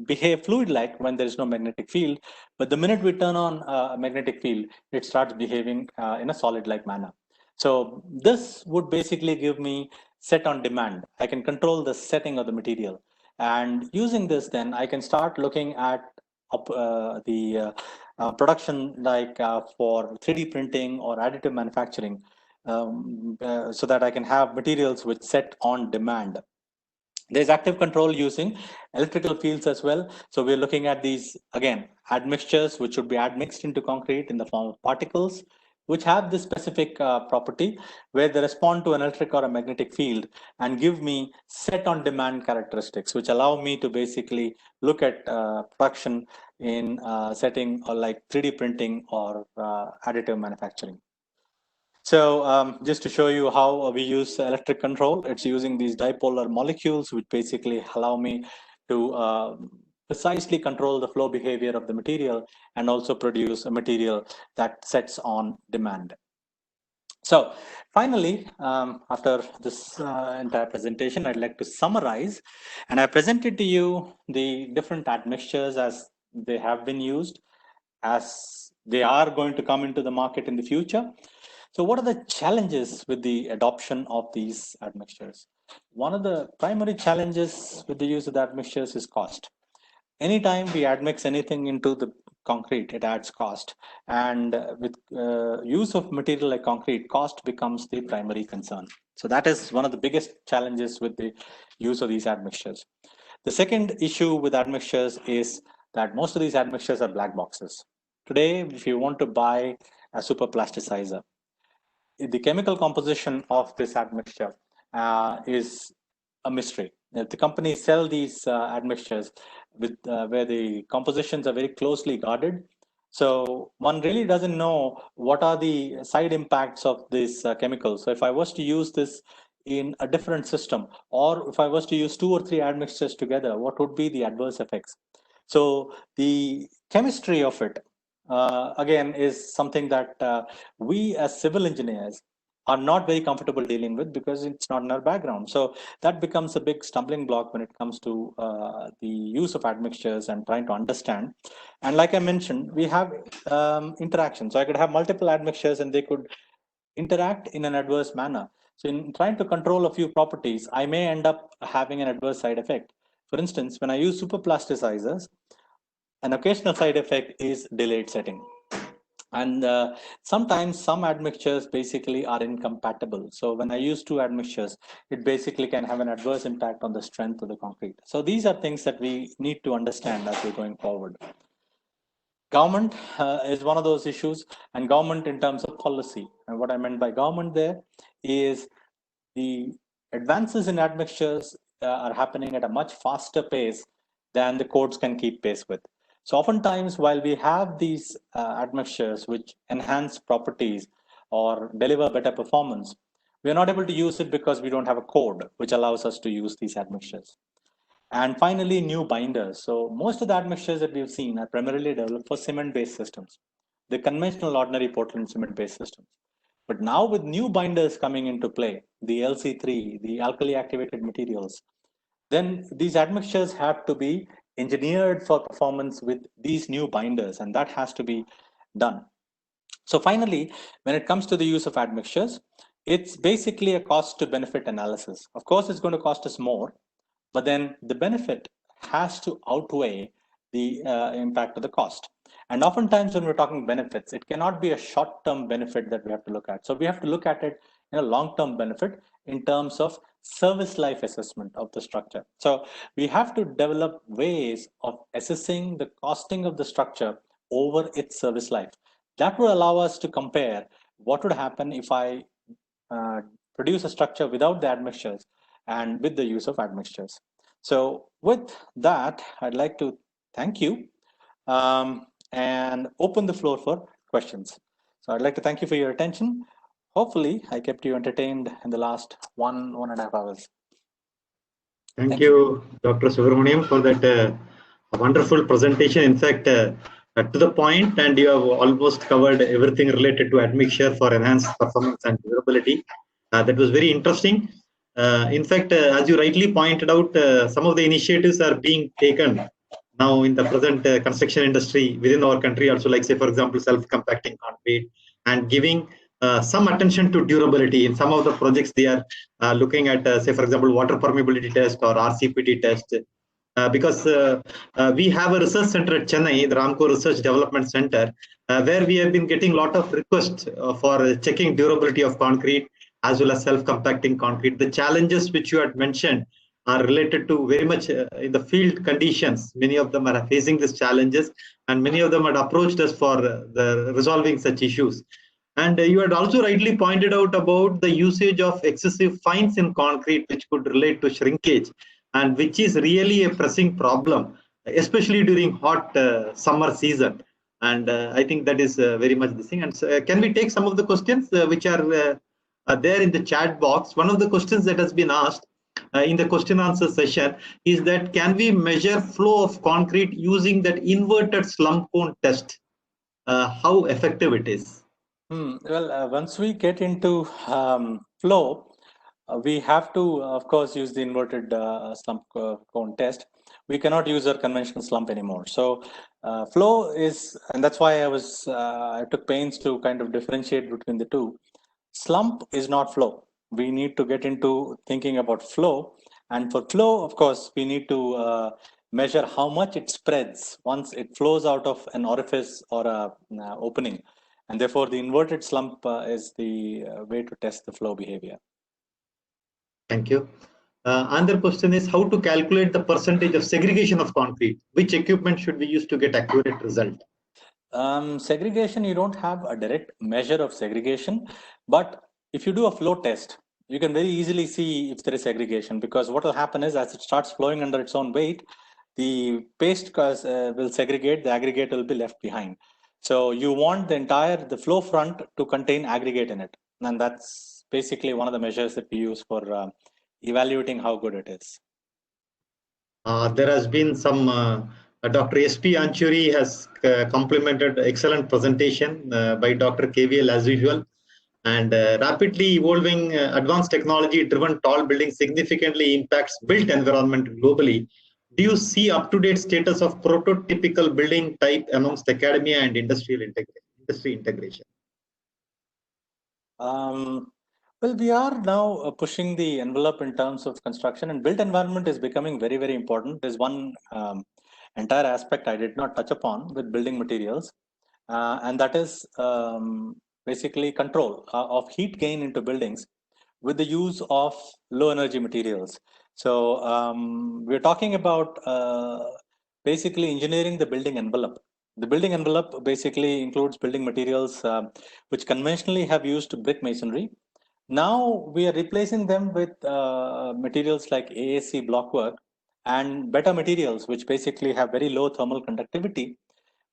behave fluid-like when there is no magnetic field. But the minute we turn on a magnetic field, it starts behaving in a solid-like manner. So this would basically give me set on demand. I can control the setting of the material. And using this, then I can start looking at production like for 3D printing or additive manufacturing, so that I can have materials which set on demand. There's active control using electrical fields as well. So we're looking at these, again, admixtures, which should be admixed into concrete in the form of particles, which have this specific property where they respond to an electric or a magnetic field and give me set on demand characteristics, which allow me to basically look at production in setting or like 3D printing or additive manufacturing. So just to show you how we use electric control, it's using these dipolar molecules, which basically allow me to precisely control the flow behavior of the material and also produce a material that sets on demand. So finally, after this entire presentation, I'd like to summarize, and I presented to you the different admixtures as they have been used, as they are going to come into the market in the future. So what are the challenges with the adoption of these admixtures? One of the primary challenges with the use of the admixtures is cost. Anytime we admix anything into the concrete, it adds cost. And with use of material like concrete, cost becomes the primary concern. So that is one of the biggest challenges with the use of these admixtures. The second issue with admixtures is that most of these admixtures are black boxes. Today, if you want to buy a super plasticizer, the chemical composition of this admixture is a mystery. The companies sell these admixtures with where the compositions are very closely guarded. So one really doesn't know what are the side impacts of this chemicals. So if I was to use this in a different system, or if I was to use 2 or 3 admixtures together, what would be the adverse effects? So the chemistry of it, again, is something that we as civil engineers are not very comfortable dealing with because it's not in our background. So that becomes a big stumbling block when it comes to the use of admixtures and trying to understand. And like I mentioned, we have interaction. So I could have multiple admixtures and they could interact in an adverse manner. So in trying to control a few properties, I may end up having an adverse side effect. For instance, when I use super plasticizers, an occasional side effect is delayed setting. And sometimes some admixtures basically are incompatible. So when I use 2 admixtures, it basically can have an adverse impact on the strength of the concrete. So these are things that we need to understand as we're going forward. Government is one of those issues, and government in terms of policy. And what I meant by government there is the advances in admixtures are happening at a much faster pace than the courts can keep pace with. So oftentimes, while we have these admixtures which enhance properties or deliver better performance, we are not able to use it because we don't have a code which allows us to use these admixtures. And finally, new binders. So most of the admixtures that we've seen are primarily developed for cement-based systems, the conventional ordinary Portland cement-based systems. But now with new binders coming into play, the LC3, the alkali activated materials, then these admixtures have to be engineered for performance with these new binders, and that has to be done. So finally, when it comes to the use of admixtures, it's basically a cost to benefit analysis. Of course, it's going to cost us more, but then the benefit has to outweigh the impact of the cost. And oftentimes when we're talking benefits, it cannot be a short-term benefit that we have to look at. So we have to look at it in a long-term benefit in terms of service life assessment of the structure. So we have to develop ways of assessing the costing of the structure over its service life. That will allow us to compare what would happen if I produce a structure without the admixtures and with the use of admixtures. So with that, I'd like to thank you and open the floor for questions. So I'd like to thank you for your attention. Hopefully, I kept you entertained in the last 1.5 hours. Thank you, Dr. Subramaniam, for that wonderful presentation. In fact, to the point, and you have almost covered everything related to admixture for enhanced performance and durability. That was very interesting. In fact, as you rightly pointed out, some of the initiatives are being taken now in the present construction industry within our country also, like say, for example, self-compacting concrete and giving some attention to durability. In some of the projects, they are looking at, say, for example, water permeability test or RCPT test. because we have a research center at Chennai, the Ramco Research Development Center, where we have been getting a lot of requests for checking durability of concrete as well as self-compacting concrete. The challenges which you had mentioned are related to very much in the field conditions. Many of them are facing these challenges, and many of them had approached us for the resolving such issues. And you had also rightly pointed out about the usage of excessive fines in concrete, which could relate to shrinkage, and which is really a pressing problem, especially during hot summer season. And I think that is very much the thing. And can we take some of the questions which are there in the chat box? One of the questions that has been asked in the question answer session is that can we measure flow of concrete using that inverted slump cone test? How effective it is? Well, once we get into flow, we have to, of course, use the inverted slump cone test. We cannot use our conventional slump anymore. So flow is, and that's why I took pains to kind of differentiate between the two. Slump is not flow. We need to get into thinking about flow. And for flow, of course, we need to measure how much it spreads once it flows out of an orifice or a opening. And therefore, the inverted slump is the way to test the flow behavior. Thank you. Another question is how to calculate the percentage of segregation of concrete. Which equipment should we use to get accurate result? Segregation, you don't have a direct measure of segregation, but if you do a flow test, you can very easily see if there is segregation, because what will happen is as it starts flowing under its own weight, the paste will segregate, the aggregate will be left behind. So you want the flow front to contain aggregate in it. And that's basically one of the measures that we use for evaluating how good it is. There has been some, Dr. S.P. Anchuri has complimented excellent presentation by Dr. KVL as usual. And rapidly evolving advanced technology driven tall buildings significantly impacts built environment globally. Do you see up-to-date status of prototypical building type amongst academia and industry integration? Well, we are now pushing the envelope in terms of construction, and built environment is becoming very, very important. There's one entire aspect I did not touch upon with building materials, and that is basically control of heat gain into buildings with the use of low energy materials. So we're talking about basically engineering the building envelope. The building envelope basically includes building materials which conventionally have used brick masonry. Now we are replacing them with materials like AAC blockwork and better materials which basically have very low thermal conductivity,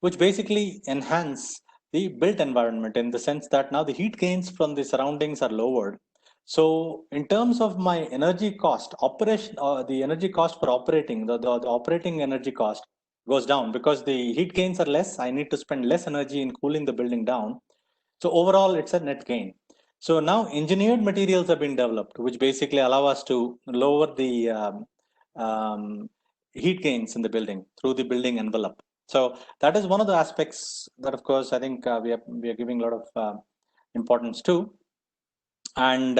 which basically enhance the built environment in the sense that now the heat gains from the surroundings are lowered. So in terms of my energy cost, the energy cost for operating, the operating energy cost goes down because the heat gains are less. I need to spend less energy in cooling the building down. So overall, it's a net gain. So now engineered materials have been developed, which basically allow us to lower the heat gains in the building through the building envelope. So that is one of the aspects that, of course, I think we are giving a lot of importance to. And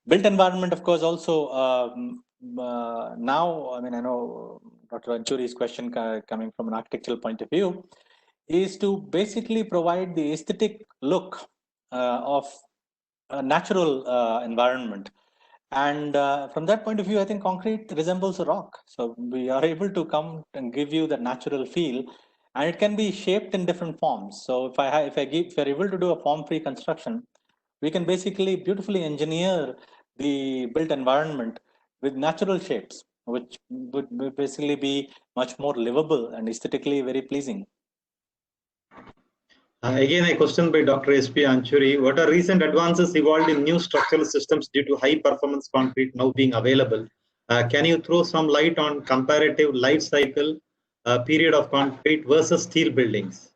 built environment, of course, also now, I mean, I know Dr. Anchuri's question coming from an architectural point of view is to basically provide the aesthetic look of a natural environment. And from that point of view, I think concrete resembles a rock. So we are able to come and give you the natural feel, and it can be shaped in different forms. So if you're able to do a form-free construction, we can basically beautifully engineer the built environment with natural shapes, which would basically be much more livable and aesthetically very pleasing. Again, a question by Dr. S.P. Anchuri. What are recent advances evolved in new structural systems due to high performance concrete now being available? Can you throw some light on comparative life cycle period of concrete versus steel buildings?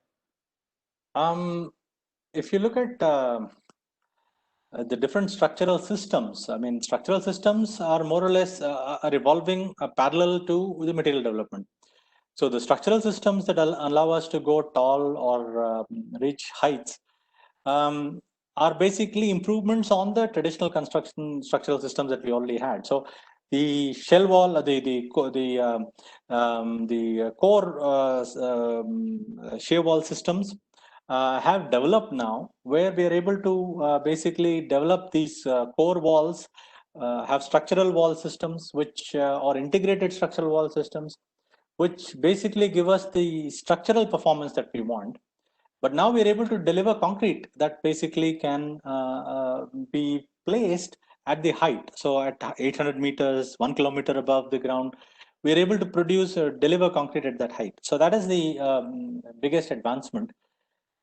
If you look at the different structural systems, I mean, structural systems are more or less are evolving parallel to the material development. So the structural systems that allow us to go tall or reach heights are basically improvements on the traditional construction structural systems that we already had. So The shell wall, the core shear wall systems have developed now, where we are able to basically develop these core walls, have structural wall systems, which or integrated structural wall systems, which basically give us the structural performance that we want. But now we're able to deliver concrete that basically can be placed at the height. So at 800 meters, 1 kilometer above the ground, we're able to produce or deliver concrete at that height. So that is the biggest advancement.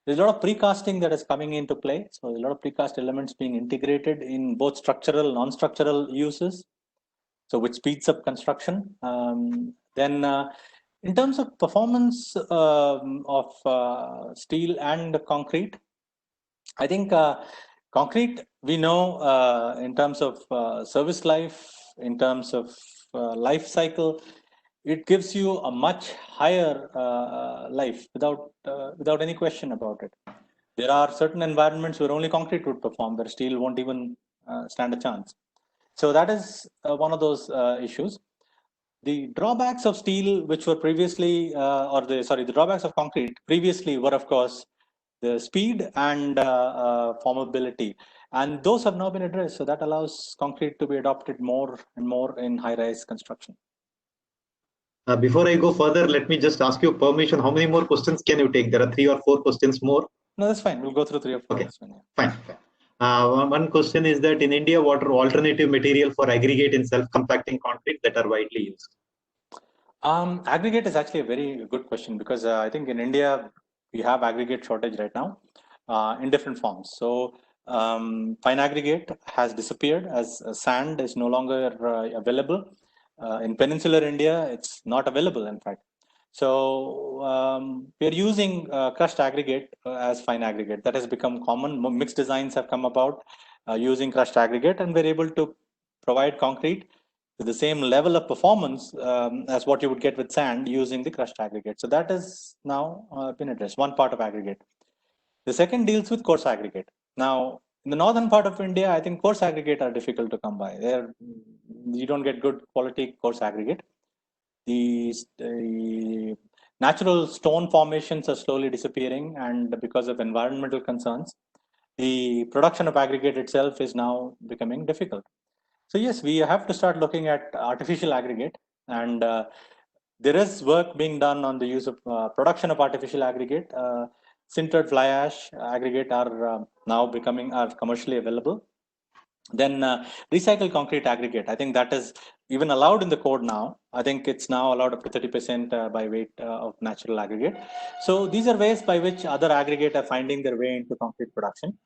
There's a lot of precasting that is coming into play. So a lot of precast elements being integrated in both structural, non-structural uses. So which speeds up construction. Then in terms of performance of steel and concrete, I think concrete, we know in terms of service life, in terms of life cycle, it gives you a much higher life without any question about it. There are certain environments where only concrete would perform, where steel won't even stand a chance. So that is one of those issues. The drawbacks of steel, which were previously, the drawbacks of concrete previously were, of course, the speed and formability. And those have now been addressed. So that allows concrete to be adopted more and more in high-rise construction. Before I go further, let me just ask you permission. How many more questions can you take? There are 3 or 4 questions more. No, that's fine. We'll go through 3 or 4. Okay, fine. One question is that in India, what are alternative material for aggregate in self-compacting concrete that are widely used? Aggregate is actually a very good question, because I think in India, we have aggregate shortage right now in different forms. So fine aggregate has disappeared, as sand is no longer available. In peninsular India, it's not available, in fact. So we're using crushed aggregate as fine aggregate. That has become common. Mixed designs have come about using crushed aggregate, and we're able to provide concrete with the same level of performance as what you would get with sand using the crushed aggregate. So that is now been addressed, one part of aggregate. The second deals with coarse aggregate. Now, in the northern part of India, I think coarse aggregate are difficult to come by. You don't get good quality coarse aggregate. The natural stone formations are slowly disappearing, and because of environmental concerns, the production of aggregate itself is now becoming difficult. So yes, we have to start looking at artificial aggregate, and there is work being done on the use of production of artificial aggregate. Sintered fly ash aggregate are now commercially available. Then recycled concrete aggregate, I think that is even allowed in the code now. I think it's now allowed up to 30% by weight of natural aggregate. So these are ways by which other aggregate are finding their way into concrete production.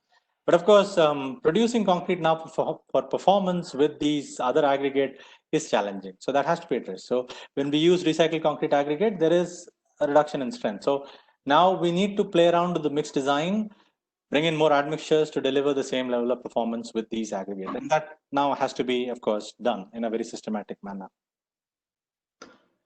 But of course, producing concrete now for performance with these other aggregate is challenging. So that has to be addressed. So when we use recycled concrete aggregate, there is a reduction in strength. So now we need to play around with the mixed design, bring in more admixtures to deliver the same level of performance with these aggregates. And that now has to be, of course, done in a very systematic manner.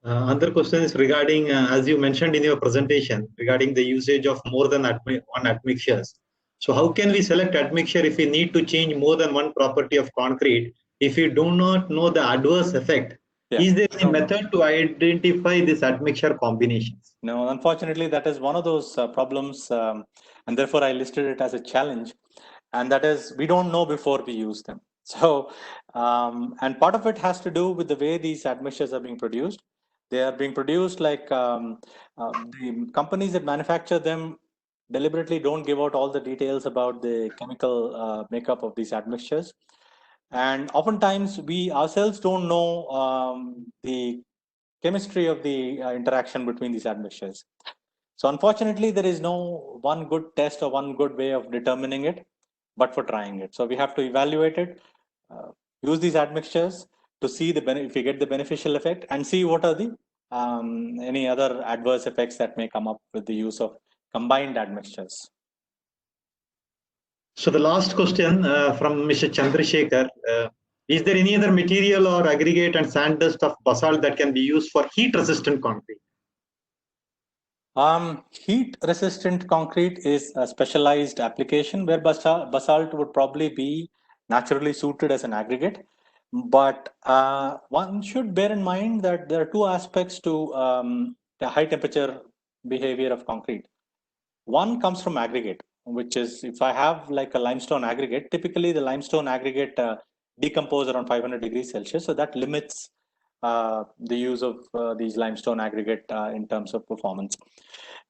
Another question is regarding, as you mentioned in your presentation, regarding the usage of more than one admixtures. So how can we select admixture if we need to change more than one property of concrete if we do not know the adverse effect? Yeah. Is there any method to identify these admixture combinations? No, unfortunately, that is one of those problems, and therefore I listed it as a challenge. And that is, we don't know before we use them. So, and part of it has to do with the way these admixtures are being produced. They are being produced like the companies that manufacture them deliberately don't give out all the details about the chemical makeup of these admixtures. And oftentimes we ourselves don't know the chemistry of the interaction between these admixtures. So unfortunately, there is no one good test or one good way of determining it, but for trying it. So we have to evaluate it, use these admixtures to see if we get the beneficial effect, and see what are the any other adverse effects that may come up with the use of combined admixtures. So the last question from Mr. Chandrasekhar, is there any other material or aggregate and sand dust of basalt that can be used for heat resistant concrete? Heat resistant concrete is a specialized application where basalt would probably be naturally suited as an aggregate. But one should bear in mind that there are two aspects to the high temperature behavior of concrete. One comes from aggregate, which is if I have like a limestone aggregate, typically the limestone aggregate decompose around 500 degrees Celsius. So that limits the use of these limestone aggregate in terms of performance.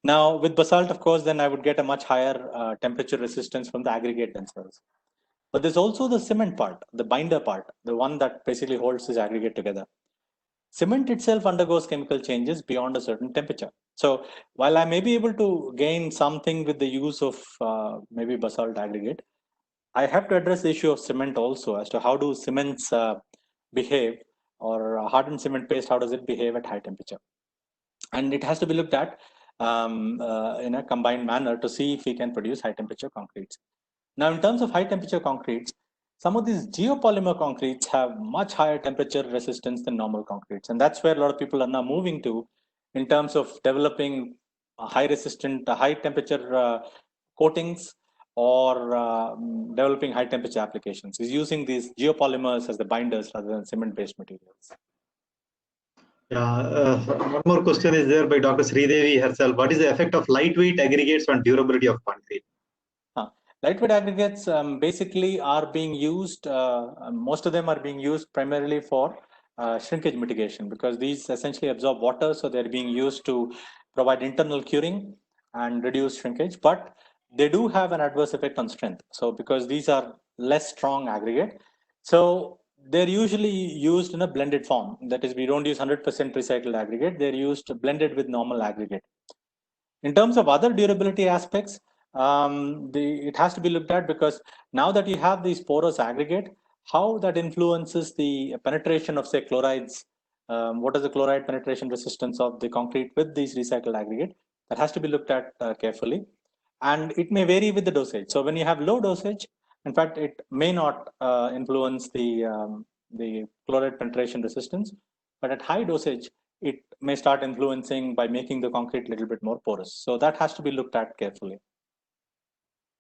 Now with basalt, of course, then I would get a much higher temperature resistance from the aggregate themselves. But there's also the cement part, the binder part, the one that basically holds this aggregate together. Cement itself undergoes chemical changes beyond a certain temperature. So while I may be able to gain something with the use of maybe basalt aggregate, I have to address the issue of cement also as to how do cements behave, or hardened cement paste, how does it behave at high temperature? And it has to be looked at in a combined manner to see if we can produce high temperature concretes. Now, in terms of high temperature concretes, some of these geopolymer concretes have much higher temperature resistance than normal concretes. And that's where a lot of people are now moving to in terms of developing high resistant, high temperature coatings, or developing high temperature applications, is using these geopolymers as the binders rather than cement based materials. Yeah, one more question is there by Dr. Sridevi herself. What is the effect of lightweight aggregates on durability of concrete? Lightweight aggregates basically are being used, most of them are being used primarily for shrinkage mitigation, because these essentially absorb water, so they're being used to provide internal curing and reduce shrinkage, but they do have an adverse effect on strength. So because these are less strong aggregate, so they're usually used in a blended form. That is, we don't use 100% recycled aggregate, they're used blended with normal aggregate. In terms of other durability aspects, it has to be looked at, because now that you have these porous aggregate, how that influences the penetration of, say, chlorides. What is the chloride penetration resistance of the concrete with these recycled aggregate? That has to be looked at carefully, and it may vary with the dosage. So when you have low dosage, in fact, it may not influence the chloride penetration resistance, but at high dosage, it may start influencing by making the concrete a little bit more porous. So that has to be looked at carefully.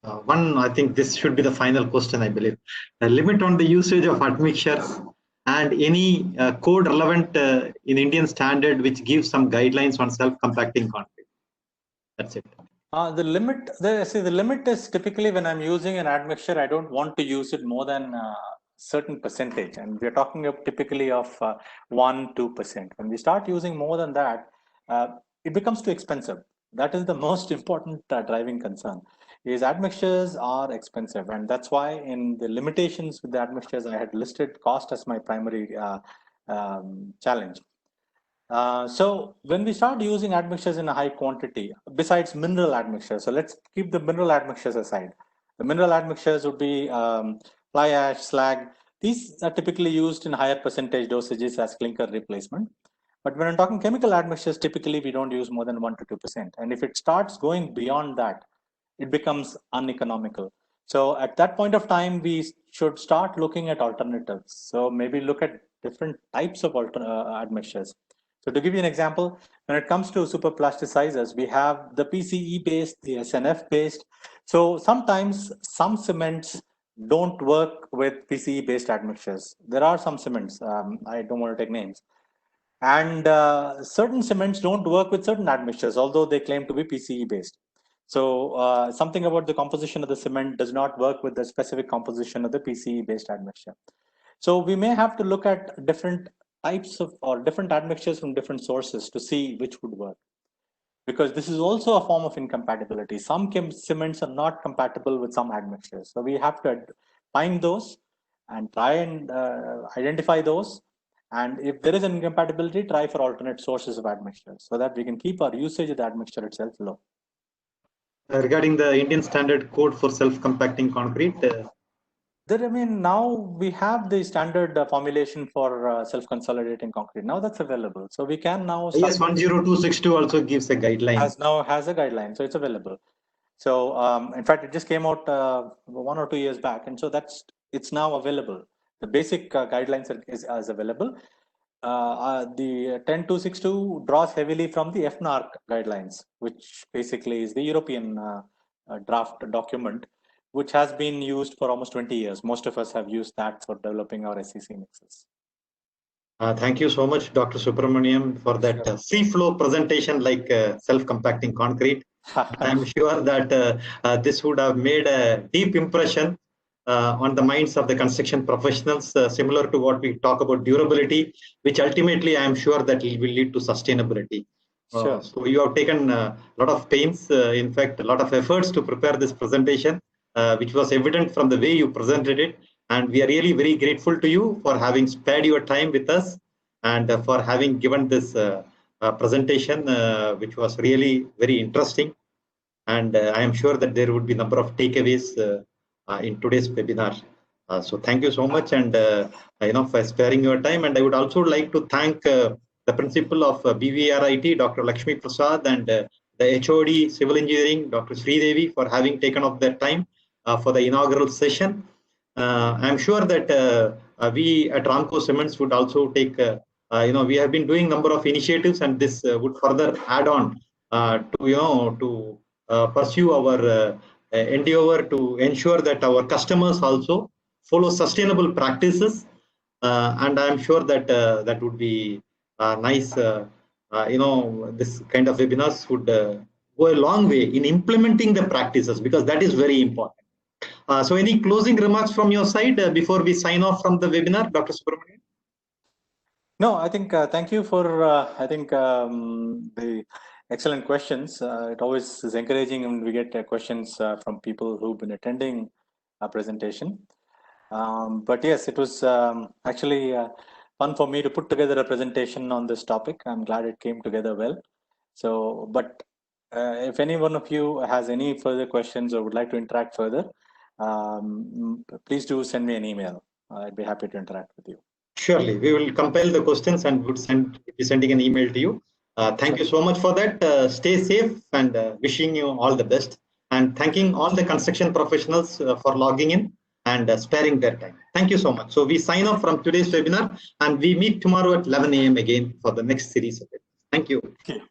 I think this should be the final question, I believe. The limit on the usage of admixtures and any code relevant in Indian standard which gives some guidelines on self-compacting concrete. That's it. The limit is typically when I'm using an admixture, I don't want to use it more than a certain percentage. And we're talking of typically of 1-2%. When we start using more than that, it becomes too expensive. That is the most important driving concern. Is admixtures are expensive, and that's why in the limitations with the admixtures, I had listed cost as my primary challenge. So when we start using admixtures in a high quantity, besides mineral admixtures, so let's keep the mineral admixtures aside. The mineral admixtures would be fly ash, slag. These are typically used in higher percentage dosages as clinker replacement. But when I'm talking chemical admixtures, typically we don't use more than 1-2%. And if it starts going beyond that, it becomes uneconomical. So at that point of time, we should start looking at alternatives. So maybe look at different types of admixtures. So to give you an example, when it comes to super plasticizers, we have the PCE based, the SNF based. So sometimes some cements don't work with PCE based admixtures. There are some cements, I don't want to take names. And certain cements don't work with certain admixtures, although they claim to be PCE based. So something about the composition of the cement does not work with the specific composition of the PCE based admixture. So we may have to look at different types of or different admixtures from different sources to see which would work, because this is also a form of incompatibility. Some cements are not compatible with some admixtures, so we have to find those and try and identify those, and if there is an incompatibility, try for alternate sources of admixtures so that we can keep our usage of the admixture itself low. Regarding the Indian standard code for self-compacting concrete, now we have the standard formulation for self-consolidating concrete. Now that's available. So we can now yes, 10262 also gives a guideline. Has a guideline, so it's available. So in fact, it just came out 1 or 2 years back, and so it's now available. The basic guidelines is available. The 10262 draws heavily from the FNARC guidelines, which basically is the European draft document, which has been used for almost 20 years. Most of us have used that for developing our SEC mixes. Thank you so much, Dr. Subramaniam, for that free flow presentation like self-compacting concrete. I'm sure that this would have made a deep impression on the minds of the construction professionals, similar to what we talk about durability, which ultimately I am sure that it will lead to sustainability. Sure. So you have taken a lot of pains, in fact, a lot of efforts to prepare this presentation, which was evident from the way you presented it. And we are really very grateful to you for having spared your time with us and for having given this presentation, which was really very interesting. And I am sure that there would be a number of takeaways in today's webinar. So thank you so much, and for sparing your time. And I would also like to thank the principal of BVRIT, Dr. Lakshmi Prasad, and the HOD Civil Engineering, Dr. Sridevi, for having taken up their time for the inaugural session. I'm sure that we at Ramco Cements would also take, we have been doing a number of initiatives, and this would further add on to pursue our endeavor to ensure that our customers also follow sustainable practices. And I'm sure that that would be nice. This kind of webinars would go a long way in implementing the practices, because that is very important. So any closing remarks from your side before we sign off from the webinar, Dr. Subramaniam? No, I think thank you for the excellent questions. It always is encouraging when we get questions from people who've been attending our presentation. But yes, it was actually fun for me to put together a presentation on this topic. I'm glad it came together well. So, but if any one of you has any further questions or would like to interact further, please do send me an email. I'd be happy to interact with you. Surely, we will compile the questions and would be sending an email to you. Thank you so much for that. Stay safe, and wishing you all the best. And thanking all the construction professionals for logging in and sparing their time. Thank you so much. So we sign off from today's webinar, and we meet tomorrow at 11 a.m. again for the next series of it. Thank you. Okay.